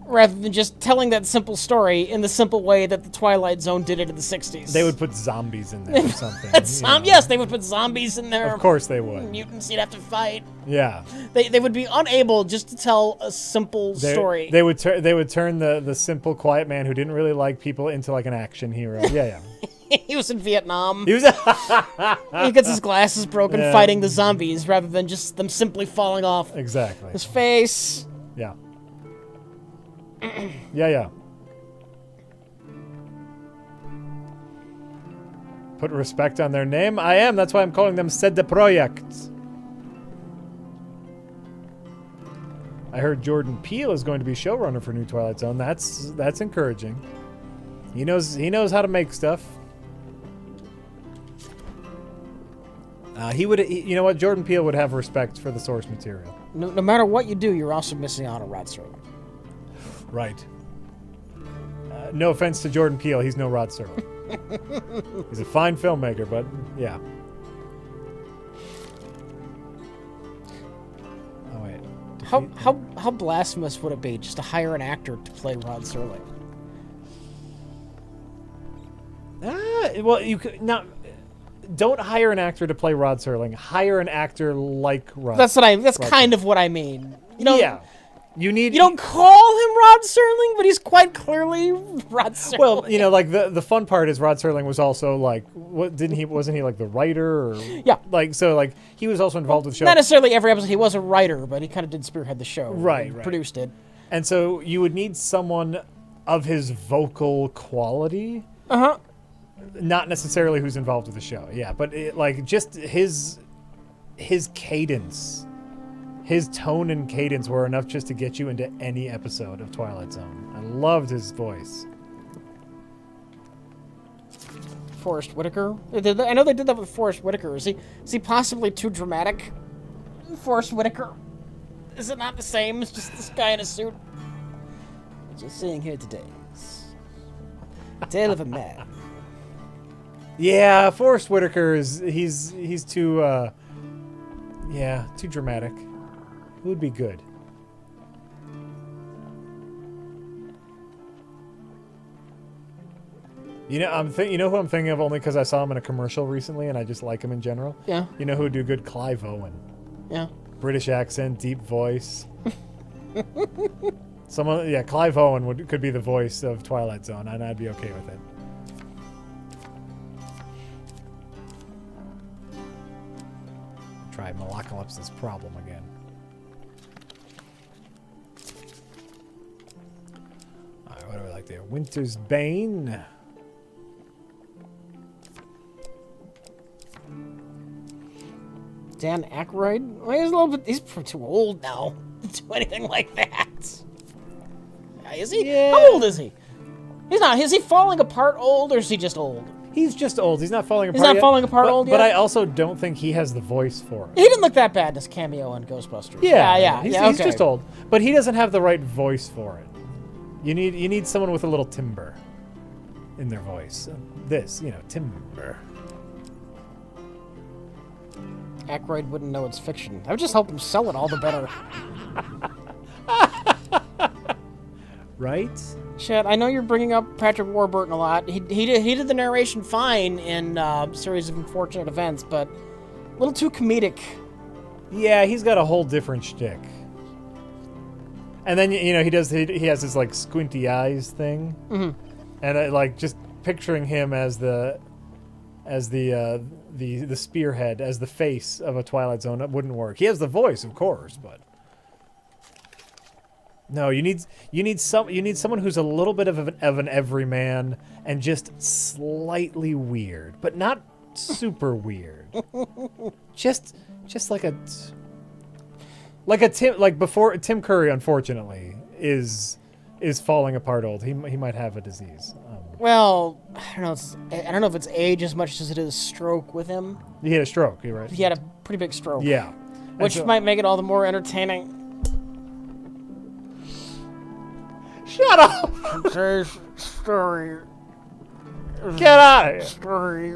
rather than just telling that simple story in the simple way that the Twilight Zone did it in the 60s. They would put zombies in there or something. Yes, they would put zombies in there. Of course they would. Mutants you'd have to fight. Yeah. They would be unable just to tell a simple story. They would turn the simple, quiet man who didn't really like people into like an action hero. Yeah. He was in Vietnam. He was. He gets his glasses broken Yeah. fighting the zombies rather than just them simply falling off Exactly. his face. Yeah. Yeah. Put respect on their name. I am. That's why I'm calling them CD Projekt. I heard Jordan Peele is going to be showrunner for new Twilight Zone. That's encouraging. He knows how to make stuff. You know what? Jordan Peele would have respect for the source material. No matter what you do, you're also missing out on Rod Serling. Right. No offense to Jordan Peele, he's no Rod Serling. He's a fine filmmaker, but yeah. Oh wait, How blasphemous would it be just to hire an actor to play Rod Serling? Well, you could not. Don't hire an actor to play Rod Serling. Hire an actor like Rod. That's kind of what I mean. Yeah. You don't call him Rod Serling, but he's quite clearly Rod Serling. Well, like the fun part is Rod Serling was also like, wasn't he like the writer or he was also involved with the show. Not necessarily every episode he was a writer, but he kind of did spearhead the show. Right. Produced it. And so you would need someone of his vocal quality. Uh-huh. Not necessarily who's involved with the show. Yeah, but just his cadence. His tone and cadence were enough just to get you into any episode of Twilight Zone. I loved his voice. Forrest Whitaker. I know they did that with Forrest Whitaker. Is he possibly too dramatic? Forrest Whitaker. Is it not the same? It's just this guy in a suit. Just sitting here today. Tale of a man. Yeah, Forrest Whitaker he's too too dramatic. It would be good. You know who I'm thinking of only because I saw him in a commercial recently and I just like him in general? Yeah. You know who would do good? Clive Owen. Yeah. British accent, deep voice. Clive Owen could be the voice of Twilight Zone and I'd be okay with it. Try Malacalypse's problem again. Alright, what do we like there? Winter's Bane. Dan Aykroyd? Well, he's too old now to do anything like that. Is he? Yeah. How old is he? He's not. Is he falling apart old, or is he just old? He's just old. He's not falling apart. He's not falling apart old yet. But I also don't think he has the voice for it. He didn't look that bad in his cameo in Ghostbusters. Yeah. He's just old, but he doesn't have the right voice for it. You need someone with a little timbre in their voice. This, timbre. Aykroyd wouldn't know it's fiction. I would just help him sell it all the better. Right? Chad, I know you're bringing up Patrick Warburton a lot. He did the narration fine in Series of Unfortunate Events, but a little too comedic. Yeah, he's got a whole different shtick. And then he has his like squinty eyes thing. Mm-hmm. And I just picturing him as the spearhead, as the face of a Twilight Zone, that wouldn't work. He has the voice, of course, but no, you need someone who's a little bit of an everyman and just slightly weird, but not super weird. just before Tim Curry, unfortunately, is falling apart old. He might have a disease. Well, I don't know if it's age as much as it is stroke with him. He had a stroke, you're right? He had a pretty big stroke. Yeah. Which might make it all the more entertaining. Shut up! Story. Get out of here! Story.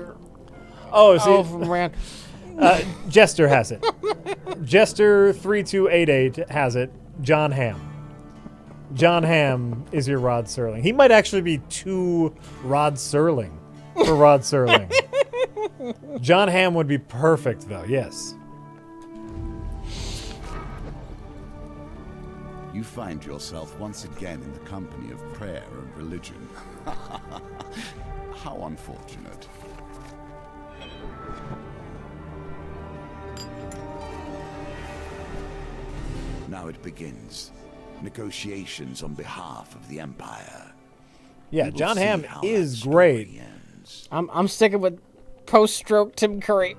Oh, see, Oh, man. Jester has it. Jester3288 has it. John Hamm. John Hamm is your Rod Serling. He might actually be too Rod Serling for Rod Serling. John Hamm would be perfect, though, yes. You find yourself once again in the company of prayer and religion. How unfortunate. Now it begins. Negotiations on behalf of the Empire. Yeah, John Hamm is great. I'm sticking with post-stroke Tim Curry.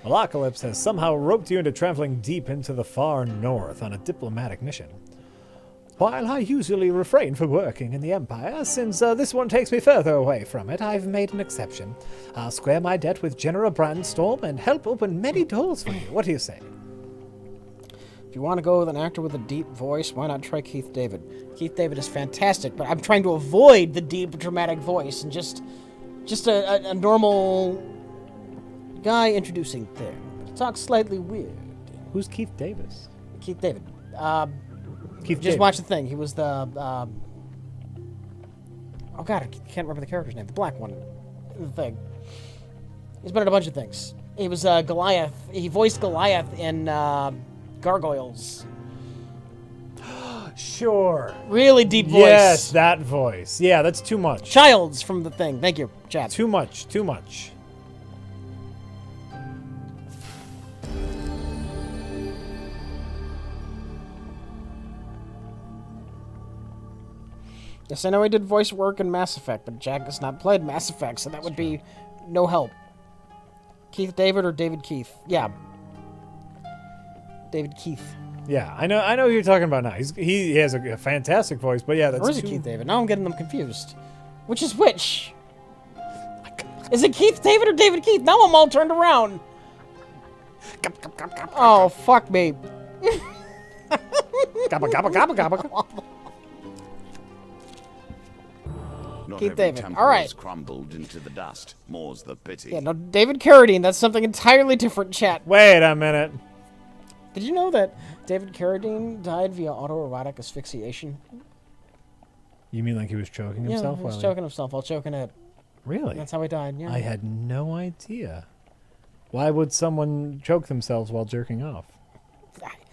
Malacalypse has somehow roped you into traveling deep into the far north on a diplomatic mission. While I usually refrain from working in the Empire, since this one takes me further away from it, I've made an exception. I'll square my debt with General Brandstorm and help open many doors for you. What do you say? If you want to go with an actor with a deep voice, why not try Keith David? Keith David is fantastic, but I'm trying to avoid the deep, dramatic voice and just a normal guy introducing things. talk slightly weird. Who's Keith Davis? Keith David. Keith Just Davis. watch the thing. He was the. Oh god, I can't remember the character's name. The black one. The thing. He's been in a bunch of things. He was Goliath. He voiced Goliath in Gargoyles. Sure. Really deep voice. Yes, that voice. Yeah, that's too much. Childs from the thing. Thank you, Chad. Too much. Too much. Yes, I know he did voice work in Mass Effect, but Jack has not played Mass Effect, so that would be no help. Keith David or David Keith? Yeah. David Keith. Yeah, I know who you're talking about now. He has a fantastic voice, but yeah, that's Or is it too... Keith David? Now I'm getting them confused. Which is which? Is it Keith David or David Keith? Now I'm all turned around. Oh, fuck me. Gabba, gabba, gabba, gabba. Not Keith every David. temple All right. is crumbled into the dust. More's the pity. Yeah, no, David Carradine. That's something entirely different, chat. Wait a minute. Did you know that David Carradine died via autoerotic asphyxiation? You mean like he was choking Yeah, himself? he was while choking himself while choking it. Really? That's how he died, yeah. I had no idea. Why would someone choke themselves while jerking off?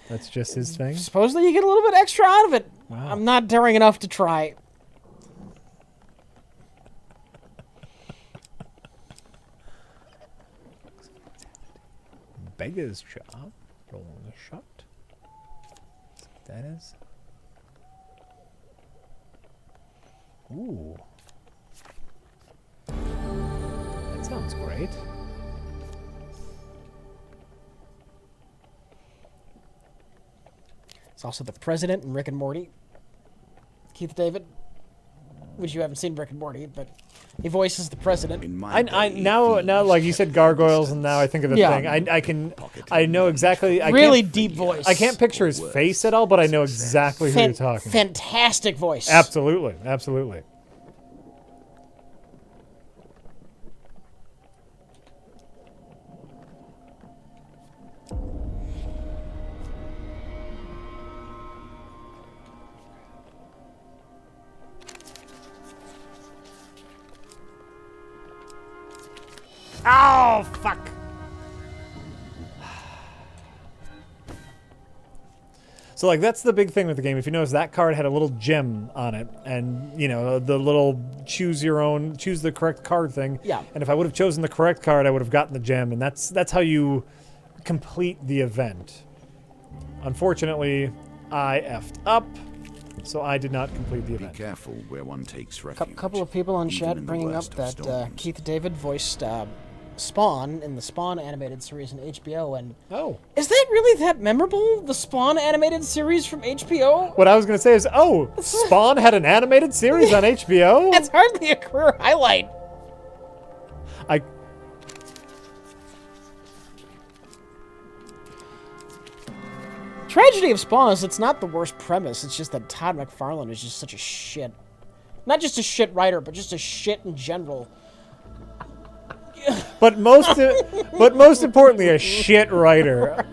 That's just his thing? Supposedly you get a little bit extra out of it. Wow. I'm not daring enough to try. Beggar's chop. Rolling a shot. That is. Ooh. That sounds great. It's also the president in Rick and Morty. Keith David. Which you haven't seen Rick and Morty, but he voices the president. In my I day, now thieves like you said gargoyles, and now I think of the Yeah. thing. I know exactly. I Really can't, deep voice. I can't picture his face at all, but I know exactly who you're talking. Fantastic voice. Absolutely, absolutely. Oh, fuck. So, like, that's the big thing with the game. If you notice, that card had a little gem on it. And, you know, the little choose the correct card thing. Yeah. And if I would have chosen the correct card, I would have gotten the gem. And that's how you complete the event. Unfortunately, I effed up. So I did not complete the Be event. careful where one takes refuge. Couple of people on even chat in the bringing up worst of that storms. Keith David voiced Spawn in the Spawn animated series in HBO, and Oh. is that really that memorable? The Spawn animated series from HBO? What I was going to say is, Spawn had an animated series on HBO? That's hardly a career highlight. I Tragedy of Spawn is it's not the worst premise. It's just that Todd McFarlane is just such a shit. Not just a shit writer, but just a shit in general. But most importantly, a shit writer.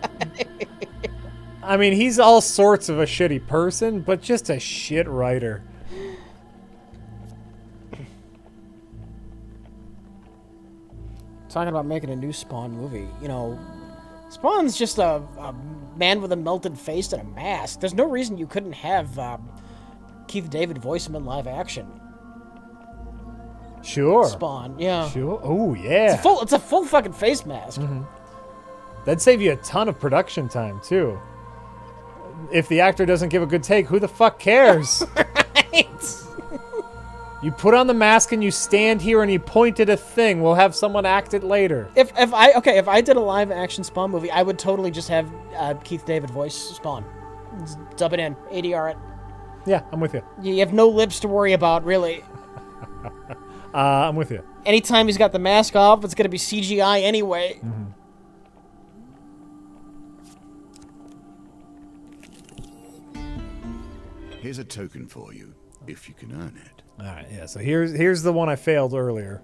I mean, he's all sorts of a shitty person, but just a shit writer. Talking about making a new Spawn movie, you know, Spawn's just a man with a melted face and a mask. There's no reason you couldn't have Keith David voice him in live action. Sure. Spawn, yeah. Sure. Oh, yeah. It's a full fucking face mask. That'd save you a ton of production time, too. If the actor doesn't give a good take, who the fuck cares? Right. You put on the mask and you stand here and you point at a thing. We'll have someone act it later. If I did a live action Spawn movie, I would totally just have Keith David voice Spawn. Just dub it in, ADR it. Yeah, I'm with you. You have no lips to worry about, really. I'm with you. Anytime he's got the mask off, it's gonna be CGI anyway. Here's a token for you, if you can earn it. All right, yeah. So here's the one I failed earlier,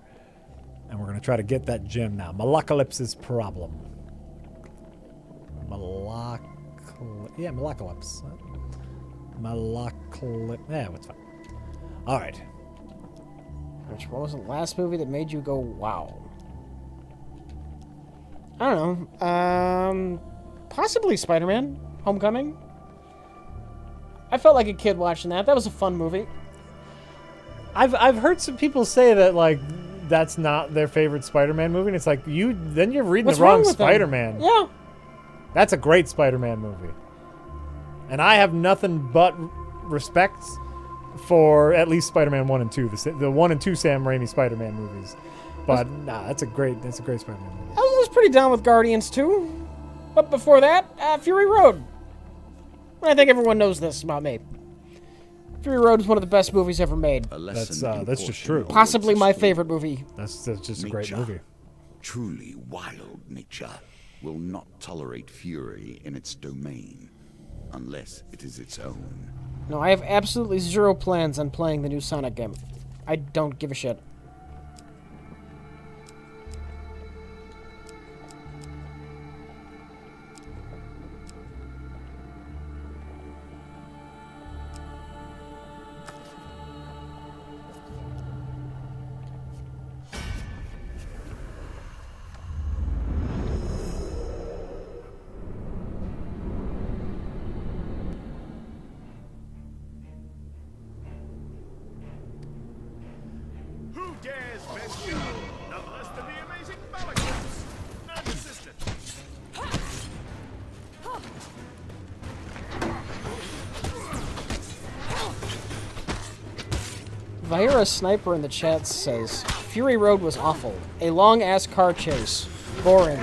and we're gonna try to get that gem now. Malacalypse's problem. Yeah, Malocalypse. Malocalypse. Yeah, it's fine. All right. What was the last movie that made you go, wow? I don't know. Possibly Spider-Man Homecoming. I felt like a kid watching that. That was a fun movie. I've heard some people say that like that's not their favorite Spider-Man movie, and it's like you're reading What's the wrong wrong with them? Spider-Man. Yeah. That's a great Spider-Man movie, and I have nothing but respect for at least Spider-Man 1 and 2, the 1 and 2 Sam Raimi Spider-Man movies. But nah, that's a great Spider-Man movie. I was pretty down with Guardians too. But before that, Fury Road. I think everyone knows this about me. Fury Road is one of the best movies ever made. That's just true. Possibly my favorite movie. That's just a great movie. Truly wild nature will not tolerate fury in its domain unless it is its own. No, I have absolutely zero plans on playing the new Sonic game. I don't give a shit. Who dares venture? Not less than the amazing Malachus. Non-existent. Vahira Sniper in the chat says, Fury Road was awful. A long-ass car chase. Boring.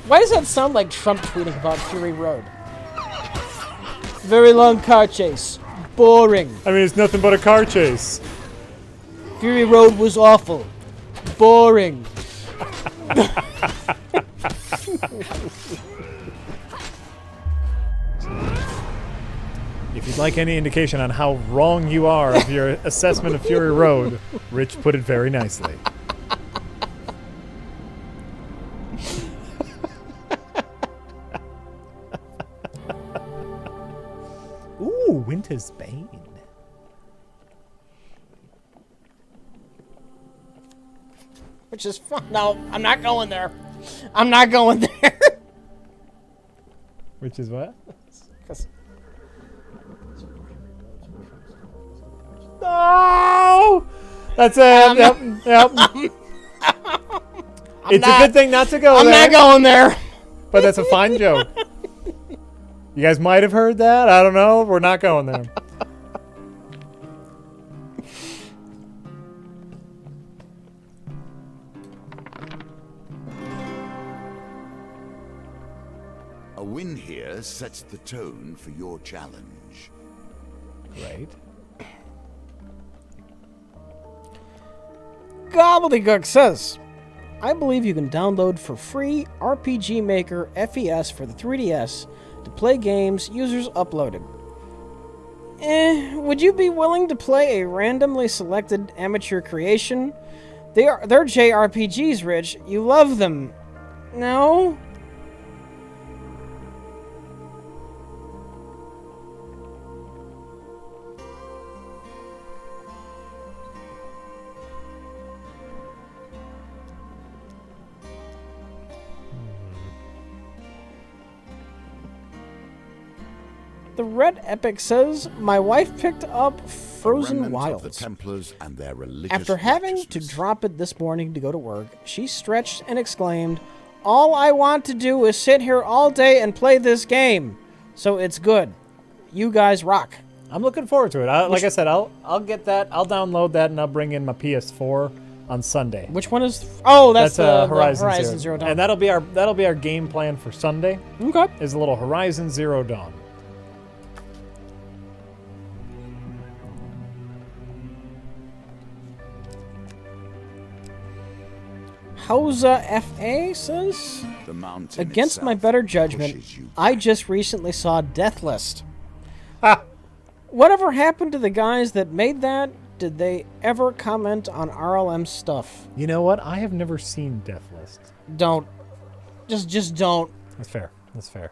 Why does that sound like Trump tweeting about Fury Road? Very long car chase. Boring. I mean, it's nothing but a car chase. Fury Road was awful. Boring. If you'd like any indication on how wrong you are of your assessment of Fury Road, Rich put it very nicely. Ooh, Winter's Bane. Which is fun. No, I'm not going there. I'm not going there. Which is what? 'Cause No! That's it. Yep. It's a good thing not to go I'm there. not going there. But that's a fine joke. You guys might have heard that. I don't know. We're not going there. A win here sets the tone for your challenge. Right. Gobbledygook says, I believe you can download for free RPG Maker FES for the 3DS to play games users uploaded. Would you be willing to play a randomly selected amateur creation? They're JRPGs, Rich. You love them. No? The Red Epic says, my wife picked up Frozen Remnant Wilds. of the Templars and their religious After having to righteousness. drop it this morning to go to work, she stretched and exclaimed, all I want to do is sit here all day and play this game. So it's good. You guys rock. I'm looking forward to it. Like I said, I'll get that. I'll download that and I'll bring in my PS4 on Sunday. Which one is... Oh, that's the Horizon Zero Dawn. And that'll be our game plan for Sunday. Okay. Is a little Horizon Zero Dawn. Hausa FA says, The mountain against my itself better judgment, pushes you I just recently saw Death List. Ah. Whatever happened to the guys that made that? Did they ever comment on RLM stuff? You know what? I have never seen Death List. Don't. Just don't. That's fair. That's fair.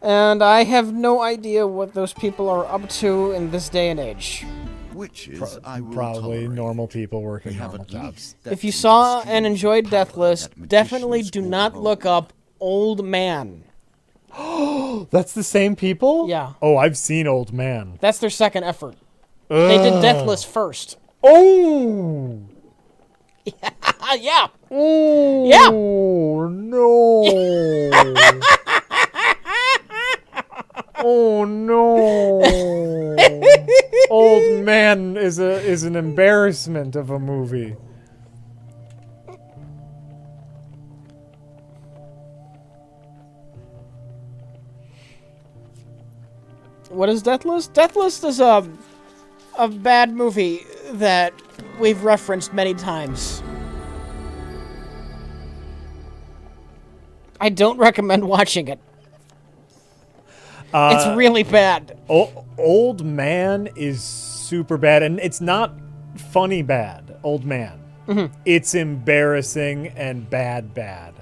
And I have no idea what those people are up to in this day and age. Witches, I will Probably tolerate. normal people They working have normal at jobs. least that If you saw mysterious and enjoyed power Deathless, that definitely magicians do call not home. look up Old Man. That's the same people? Yeah. Oh, I've seen Old Man. That's their second effort. They did Ugh. Deathless first. Oh! Yeah. Oh, Yeah. no. Oh, no. Old Man is an embarrassment of a movie. What is Deathless? Deathless is a bad movie that we've referenced many times. I don't recommend watching it. It's really bad. Old Man is super bad, and it's not funny bad, Old Man. It's embarrassing and bad.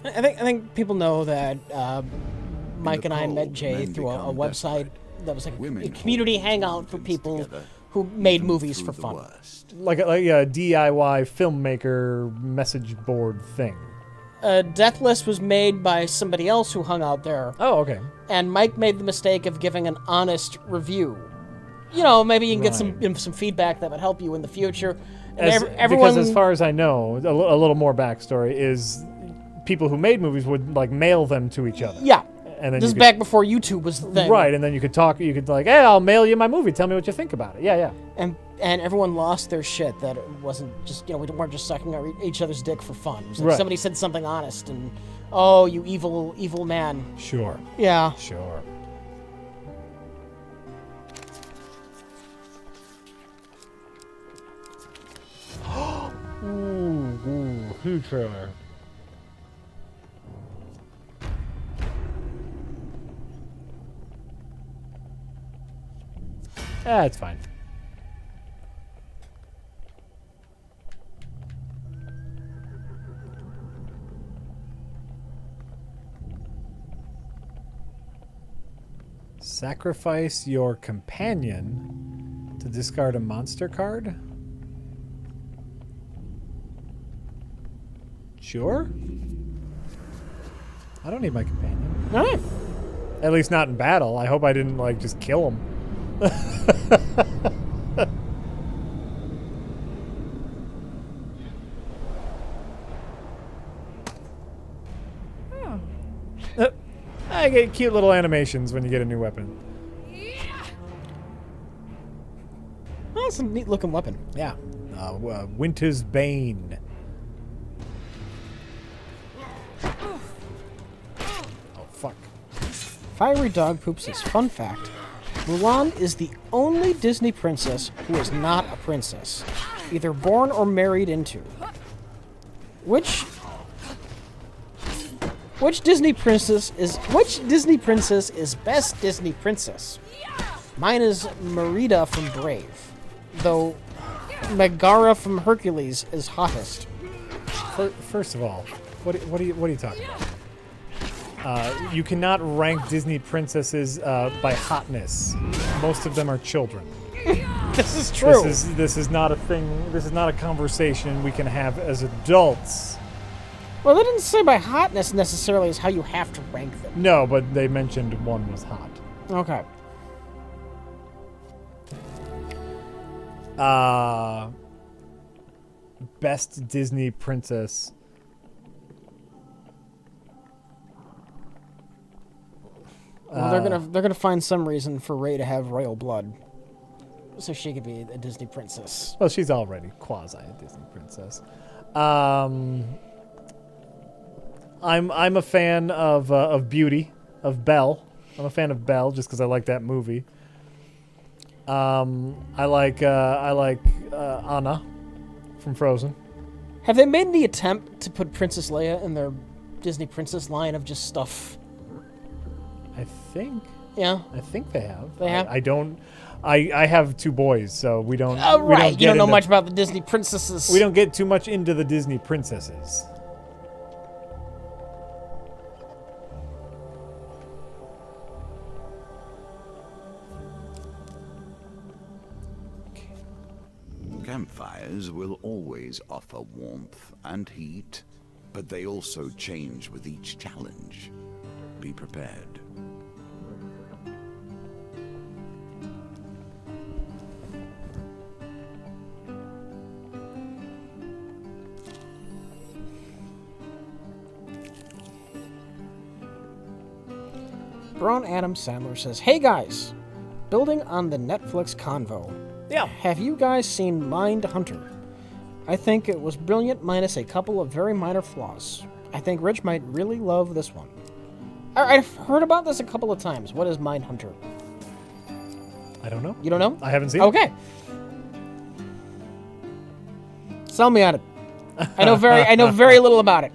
I think people know that Mike and I met cold, Jay men through a become website desperate. that was like Women a community hold hangout for things people together, who made even movies through for the fun. worst. Like a DIY filmmaker message board thing. Deathless was made by somebody else who hung out there, Oh, okay. and Mike made the mistake of giving an honest review. You know, maybe you can get some feedback that would help you in the future. And everyone, Because as far as I know, a little more backstory is people who made movies would like mail them to each other. yeah, And then this you is could- back before YouTube was the thing, Right, and then you could talk. You could like, hey, I'll mail you my movie. Tell me what you think about it. Yeah. And everyone lost their shit. That it wasn't just, you know, we weren't just sucking each other's dick for fun. It was like Right. somebody said something honest, and oh, you evil man. Sure. Yeah. Sure. Huge trailer. It's fine. Sacrifice your companion to discard a monster card? Sure. I don't need my companion. All right. At least not in battle. I hope I didn't, like, just kill him. I get cute little animations when you get a new weapon. Oh, that's a neat looking weapon. Yeah. Winter's Bane. Oh, fuck. Fiery dog poop says, fun fact, Mulan is the only Disney princess who is not a princess, either born or married into. Which Disney princess is best Disney princess? Mine is Merida from Brave, though Megara from Hercules is hottest. First of all, what are you talking about? You cannot rank Disney princesses by hotness. Most of them are children. This is true. This is not a thing. This is not a conversation we can have as adults. Well, they didn't say by hotness necessarily is how you have to rank them. No, but they mentioned one was hot. Okay. Best Disney princess. Well, they're gonna find some reason for Rey to have royal blood, so she could be a Disney princess. Well, she's already quasi a Disney princess. I'm a fan of Beauty, of Belle. I'm a fan of Belle just because I like that movie. I like Anna from Frozen. Have they made any attempt to put Princess Leia in their Disney princess line of just stuff? I think Yeah. they have. They have? I don't. I have two boys, so we don't. Oh, we right. You don't know into- much about the Disney princesses. We don't get too much into the Disney princesses. Campfires will always offer warmth and heat, but they also change with each challenge. Be prepared. Braun Adam Sandler says, "Hey guys, building on the Netflix convo. Yeah. Have you guys seen Mindhunter? I think it was brilliant minus a couple of very minor flaws. I think Rich might really love this one." I've heard about this a couple of times. What is Mindhunter? I don't know. You don't know? I haven't seen it. Okay. Sell me on it. I know very little about it.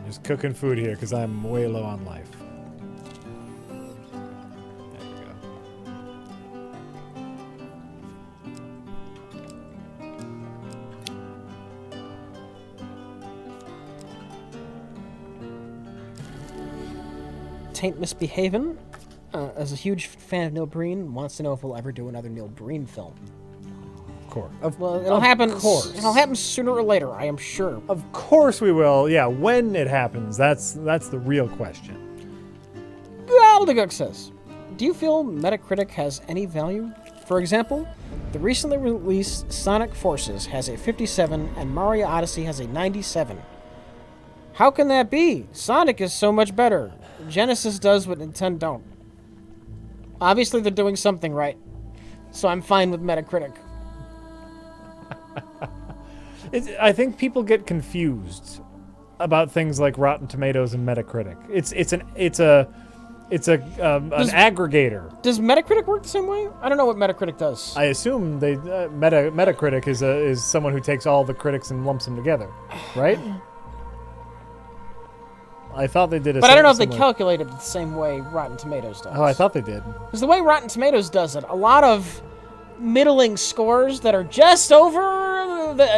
Just cooking food here because I'm way low on life. There we go. Taint Misbehavin', as a huge fan of Neil Breen, wants to know if we'll ever do another Neil Breen film. Of course. Well, it'll happen. course. It'll happen sooner or later, I am sure. Of course we will. Yeah, when it happens, that's the real question. Gobbledygook says, "Do you feel Metacritic has any value? For example, the recently released Sonic Forces has a 57 and Mario Odyssey has a 97. How can that be? Sonic is so much better. Genesis does what Nintendo don't. Obviously, they're doing something right, so I'm fine with Metacritic." I think people get confused about things like Rotten Tomatoes and Metacritic. It's an aggregator. Does Metacritic work the same way? I don't know what Metacritic does. I assume they Metacritic is someone who takes all the critics and lumps them together, right? I thought they did. But I don't know if they calculate it the same way Rotten Tomatoes does. Oh, I thought they did. Because the way Rotten Tomatoes does it, a lot of middling scores that are just over,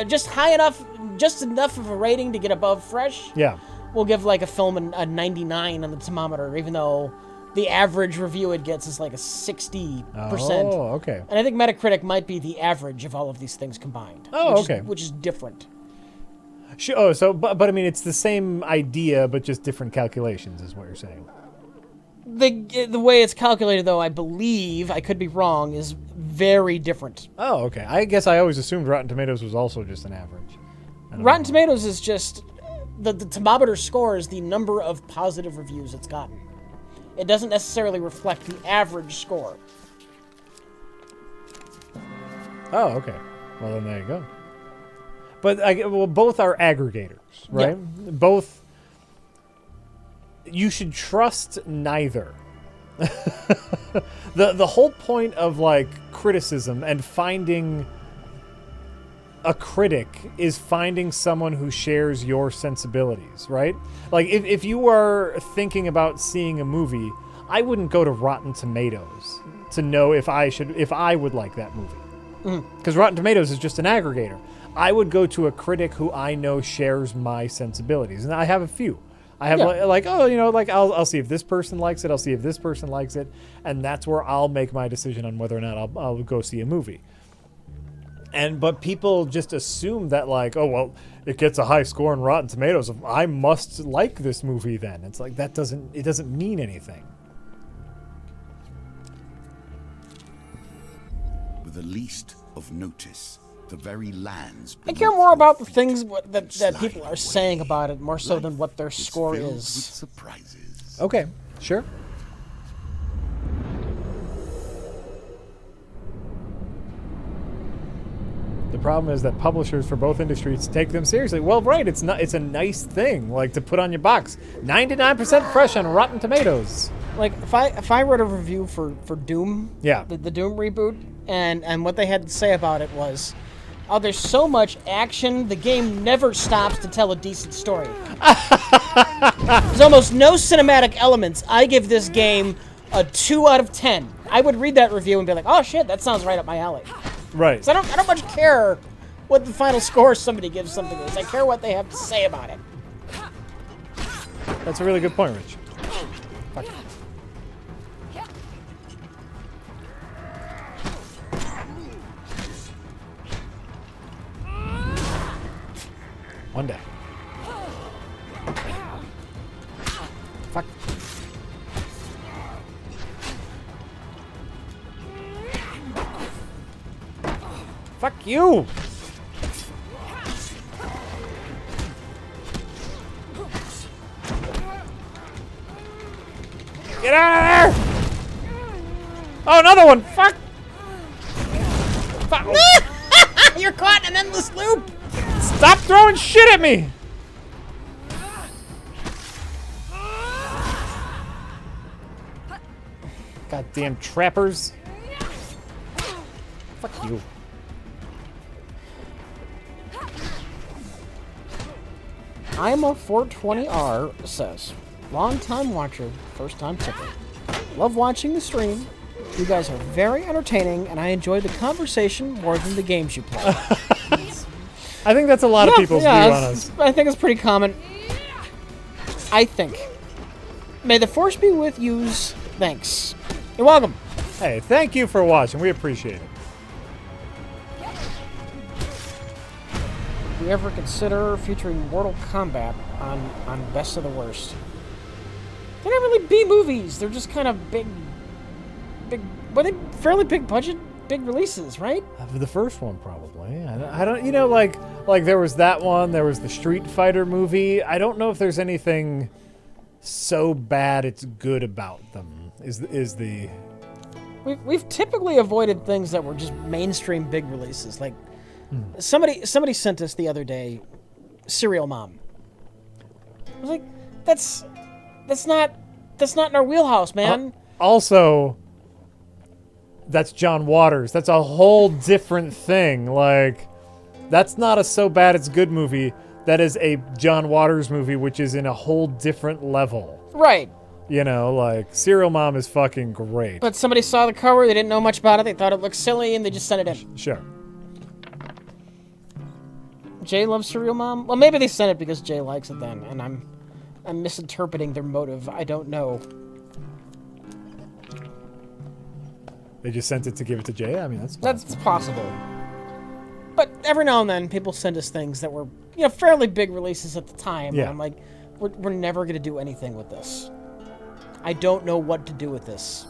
just high enough, just enough of a rating to get above fresh. Yeah. We'll give like a film a 99 on the thermometer, even though the average review it gets is like a 60%. Oh, okay. And I think Metacritic might be the average of all of these things combined. Oh, which okay. Which is different. Oh, so but I mean, it's the same idea, but just different calculations, is what you're saying. The way it's calculated, though, I believe, I could be wrong, is very different. Oh, okay. I guess I always assumed Rotten Tomatoes was also just an average. Rotten Tomatoes is just the thermometer score is the number of positive reviews it's gotten. It doesn't necessarily reflect the average score. Oh, okay. Well, then there you go. But both are aggregators, right? Yeah. Both. You should trust neither. The whole point of like criticism and finding a critic is finding someone who shares your sensibilities, right? Like if you are thinking about seeing a movie, I wouldn't go to Rotten Tomatoes to know if I would like that movie. Because Rotten Tomatoes is just an aggregator. I would go to a critic who I know shares my sensibilities, and I have a few. I have I'll see if this person likes it. I'll see if this person likes it, and that's where I'll make my decision on whether or not I'll go see a movie. But people just assume that like, oh well, it gets a high score on Rotten Tomatoes, I must like this movie then. It's like it doesn't mean anything. With the least of notice, the very lands. I care more about the things that people are saying about it more so than what their score is. Surprises. Okay, sure. The problem is that publishers for both industries take them seriously. Well, right, it's a nice thing like to put on your box. 99% fresh on Rotten Tomatoes. Like if I wrote a review for Doom, yeah, the Doom reboot, and what they had to say about it was, oh, there's so much action, the game never stops to tell a decent story. There's almost no cinematic elements. I give this game a 2 out of 10. I would read that review and be like, oh shit, that sounds right up my alley. Right. So I don't much care what the final score somebody gives something is. I care what they have to say about it. That's a really good point, Rich. Fuck. One day. Fuck. Fuck you! Get out of there! Oh, another one! Fuck! Fuck! You're caught in an endless loop! Stop throwing shit at me! Goddamn trappers. Fuck you. I'm a 420R says, long-time watcher, first-time tipper. Love watching the stream. You guys are very entertaining, and I enjoy the conversation more than the games you play. I think that's a lot of people's view on us. I think it's pretty common. I think. May the force be with yous. Thanks. You're welcome. Hey, thank you for watching. We appreciate it. If we ever consider featuring Mortal Kombat on Best of the Worst. They're not really B movies. They're just kind of big, but they fairly big budget, big releases, right? The first one, probably. I don't, you know, like there was that one. There was the Street Fighter movie. I don't know if there's anything so bad it's good about them. Is the We've typically avoided things that were just mainstream big releases. Like somebody sent us the other day, Serial Mom. I was like, that's not in our wheelhouse, man. Also, that's John Waters. That's a whole different thing. Like, that's not a so bad it's good movie. That is a John Waters movie, which is in a whole different level. Right. You know, like, Serial Mom is fucking great. But somebody saw the cover, they didn't know much about it, they thought it looked silly, and they just sent it in. Sure. Jay loves Serial Mom? Well, maybe they sent it because Jay likes it then, and I'm misinterpreting their motive. I don't know. They just sent it to give it to Jay? I mean, that's That's possible. But every now and then, people send us things that were, you know, fairly big releases at the time. Yeah. And I'm like, we're never going to do anything with this. I don't know what to do with this.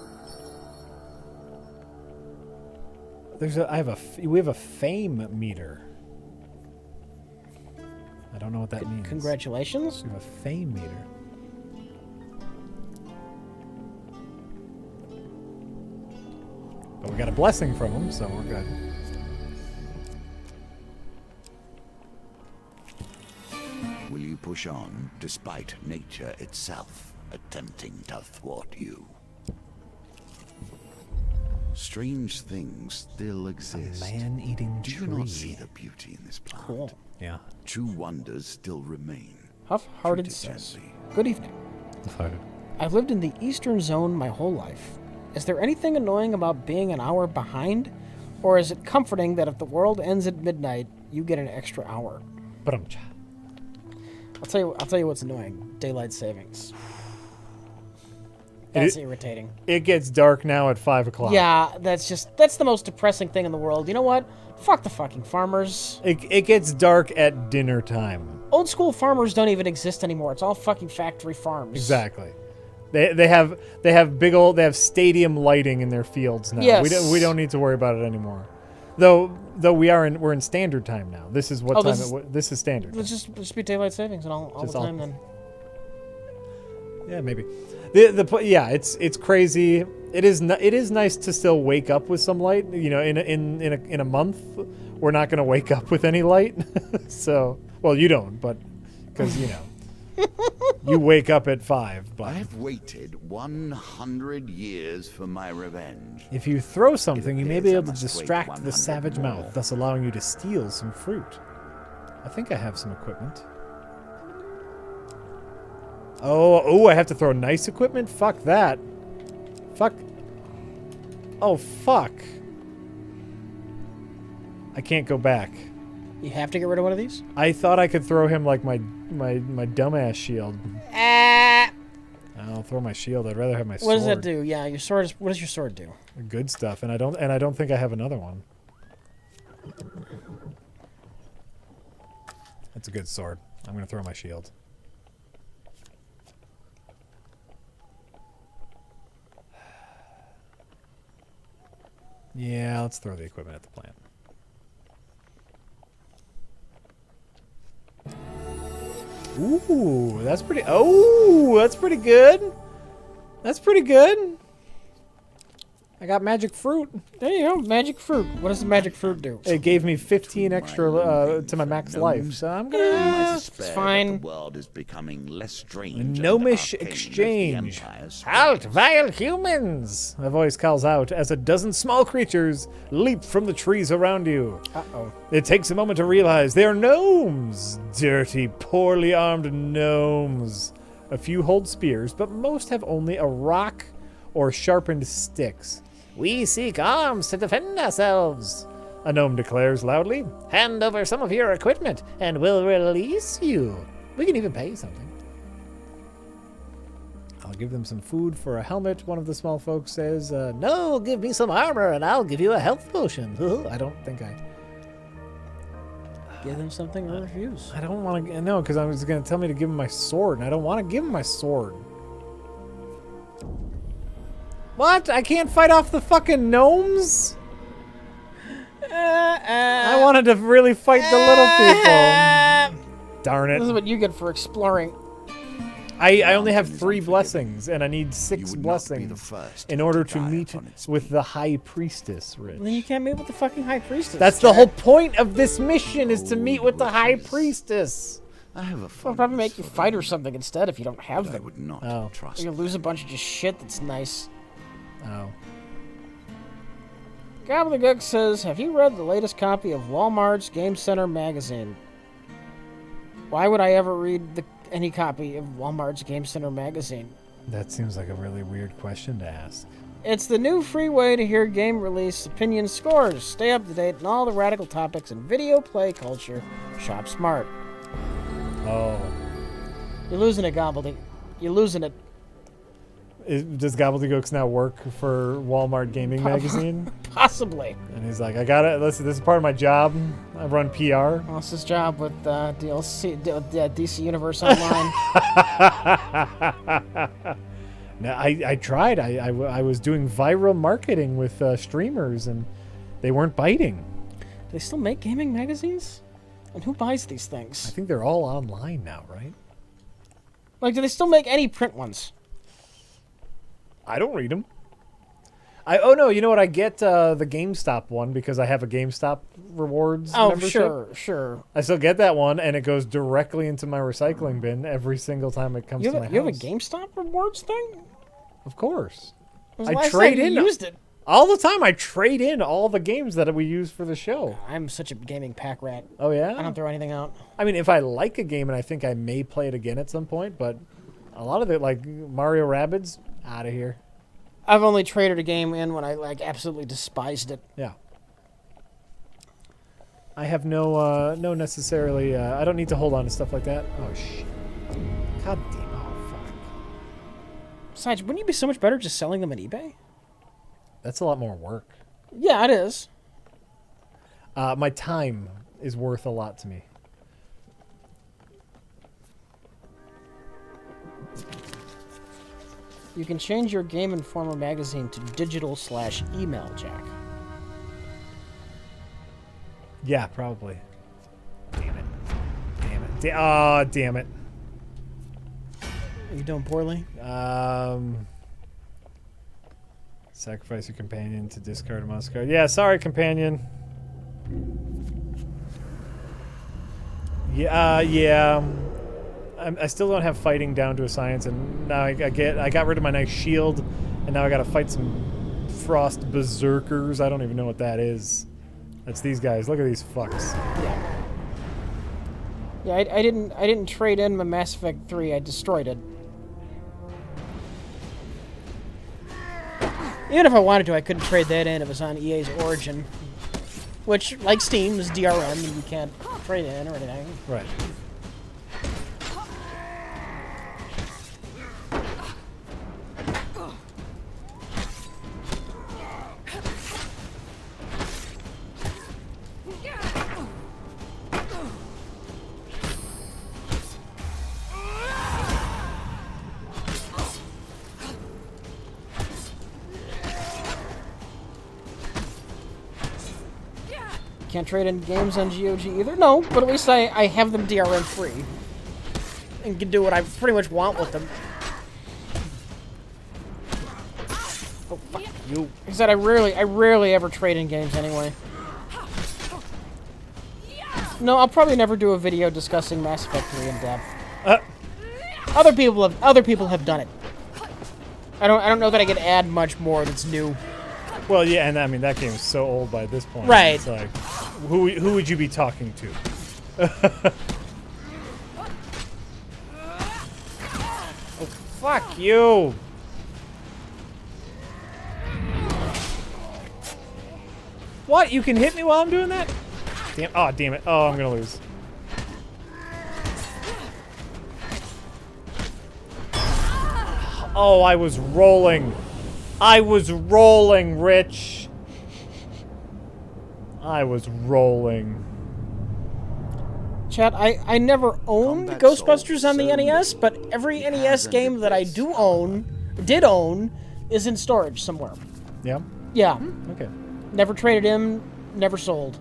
we have a fame meter. I don't know what that means. Congratulations. We have a fame meter. But we got a blessing from him, so we're good. Will you push on despite nature itself attempting to thwart you? Strange things still exist. Man-eating Do you not see the beauty in this plant? Cool. Yeah. True wonders still remain. Huff-Hearted Treat it says, gently. good evening. I've lived in the Eastern Zone my whole life. Is there anything annoying about being an hour behind? Or is it comforting that if the world ends at midnight, you get an extra hour? I'll tell you what's annoying. Daylight savings. That's irritating. It gets dark now at 5 o'clock. Yeah, that's the most depressing thing in the world. You know what? Fuck the fucking farmers. It gets dark at dinner time. Old school farmers don't even exist anymore. It's all fucking factory farms. Exactly. They have stadium lighting in their fields now. Yes. We don't need to worry about it anymore. Though we're in standard time now. This is what this is standard. Let's just be daylight savings and all the time then. Yeah, maybe. It's crazy. It is nice to still wake up with some light. You know, in a month, we're not going to wake up with any light. So, well, you don't, but because you know, you wake up at 5. But I've waited 100 years for my revenge. if you throw something, you may be appears I able to must wait distract the 100 savage more. mouth, thus allowing you to steal some fruit. I think I have some equipment. Oh, I have to throw nice equipment? Fuck that. Fuck. Oh, fuck. I can't go back. You have to get rid of one of these? I thought I could throw him like my dumbass shield. I'll throw my shield. I'd rather have my sword. What does that do? Yeah, your sword is... What does your sword do? Good stuff, and I don't think I have another one. That's a good sword. I'm gonna throw my shield. Yeah, let's throw the equipment at the plant. Ooh, that's pretty. Oh, that's pretty good. That's pretty good. I got magic fruit. There you go, magic fruit. What does the magic fruit do? It gave me 15 extra to my max life, so I'm gonna. It's fine. The world is becoming less strange. Gnomish exchange. Halt, vile humans! A voice calls out as a dozen small creatures leap from the trees around you. Uh-oh. It takes a moment to realize they're gnomes. Dirty, poorly armed gnomes. A few hold spears, but most have only a rock or sharpened sticks. We seek arms to defend ourselves, a gnome declares loudly. Hand over some of your equipment, and we'll release you. We can even pay something. I'll give them some food for a helmet, one of the small folks says. No, give me some armor, and I'll give you a health potion. I don't think I... Give them something or refuse. I don't want to... No, because I was going to tell me to give him my sword, and I don't want to give him my sword. What? I can't fight off the fucking gnomes? I wanted to really fight the little people. Darn This is it. what you get for exploring. I only have 3 blessings, and I need 6 blessings first in order to die meet upon its with the High Priestess, Rich. Then you can't meet with the fucking High Priestess. That's the whole point of this mission, is to meet with the High Priestess. I have a I'll fondness probably make you for fight them, or something instead if you don't have but I them. would not Oh. trust. You'll lose a bunch of just shit that's nice. Oh. Gobbledygook says, have you read the latest copy of Walmart's Game Center magazine? Why would I ever read any copy of Walmart's Game Center magazine? That seems like a really weird question to ask. It's the new free way to hear game release opinion scores. Stay up to date on all the radical topics in video play culture. Shop smart. Oh. You're losing it, Gobbledygook. You're losing it. Does Gobbledygooks now work for Walmart Gaming Magazine? Possibly. And he's like, I got it. Listen, this is part of my job. I run PR. Well, it's his job with DC Universe Online. No, I tried. I was doing viral marketing with streamers, and they weren't biting. Do they still make gaming magazines? And who buys these I things? think they're all online now, right? Like, do they still make any print ones? I don't read them. Oh no, you know what? I get the GameStop one because I have a GameStop rewards membership. Sure. I still get that one, and it goes directly into my recycling bin every single time it comes to my house. You have a GameStop rewards thing? Of course. When was the I last trade time in you used it. all the time. I trade in all the games that we use for the show. I'm such a gaming pack rat. Oh yeah. I don't throw anything out. I mean, if I like a game and I think I may play it again at some point, but a lot of it, like Mario Rabbids, out of here. I've only traded a game in when I absolutely despised it. Yeah. I have no necessarily. I don't need to hold on to stuff like that. Oh shit! God damn! Oh fuck! Besides, wouldn't you be so much better just selling them on eBay? That's a lot more work. Yeah, it is. My time is worth a lot to me. You can change your Game Informer magazine to digital/email, Jack. Yeah, probably. Damn it! Damn it! Damn it! Are you doing poorly? Sacrifice your companion to discard a monster card. Yeah, sorry, companion. Yeah. I still don't have fighting down to a science, and now I got rid of my nice shield, and now I got to fight some frost berserkers. I don't even know what that is. That's these guys. Look at these fucks. Yeah, I didn't trade in my Mass Effect 3. I destroyed it. Even if I wanted to, I couldn't trade that in. It was on EA's Origin. which, like Steam, is DRM and you can't trade in or anything. Right. Can't trade in games on GOG either? No, but at least I have them DRM free. And can do what I pretty much want with them. Oh, fuck you. Like I said, I rarely ever trade in games anyway. No, I'll probably never do a video discussing Mass Effect 3 in depth. Other people have done it. I don't know that I can add much more that's new. Well, yeah, and I mean that game is so old by this point. Right. It's like, who would you be talking to? Oh, fuck you! What? You can hit me while I'm doing that? Damn! Oh, damn it! Oh, I'm gonna lose. Oh, I was rolling. I was rolling, Rich. I was rolling. Chat, I never owned Combat Ghostbusters on the Soul NES, but every It NES has game that I did own, is in storage somewhere. Yeah. Yeah. Okay. Never traded in, never sold.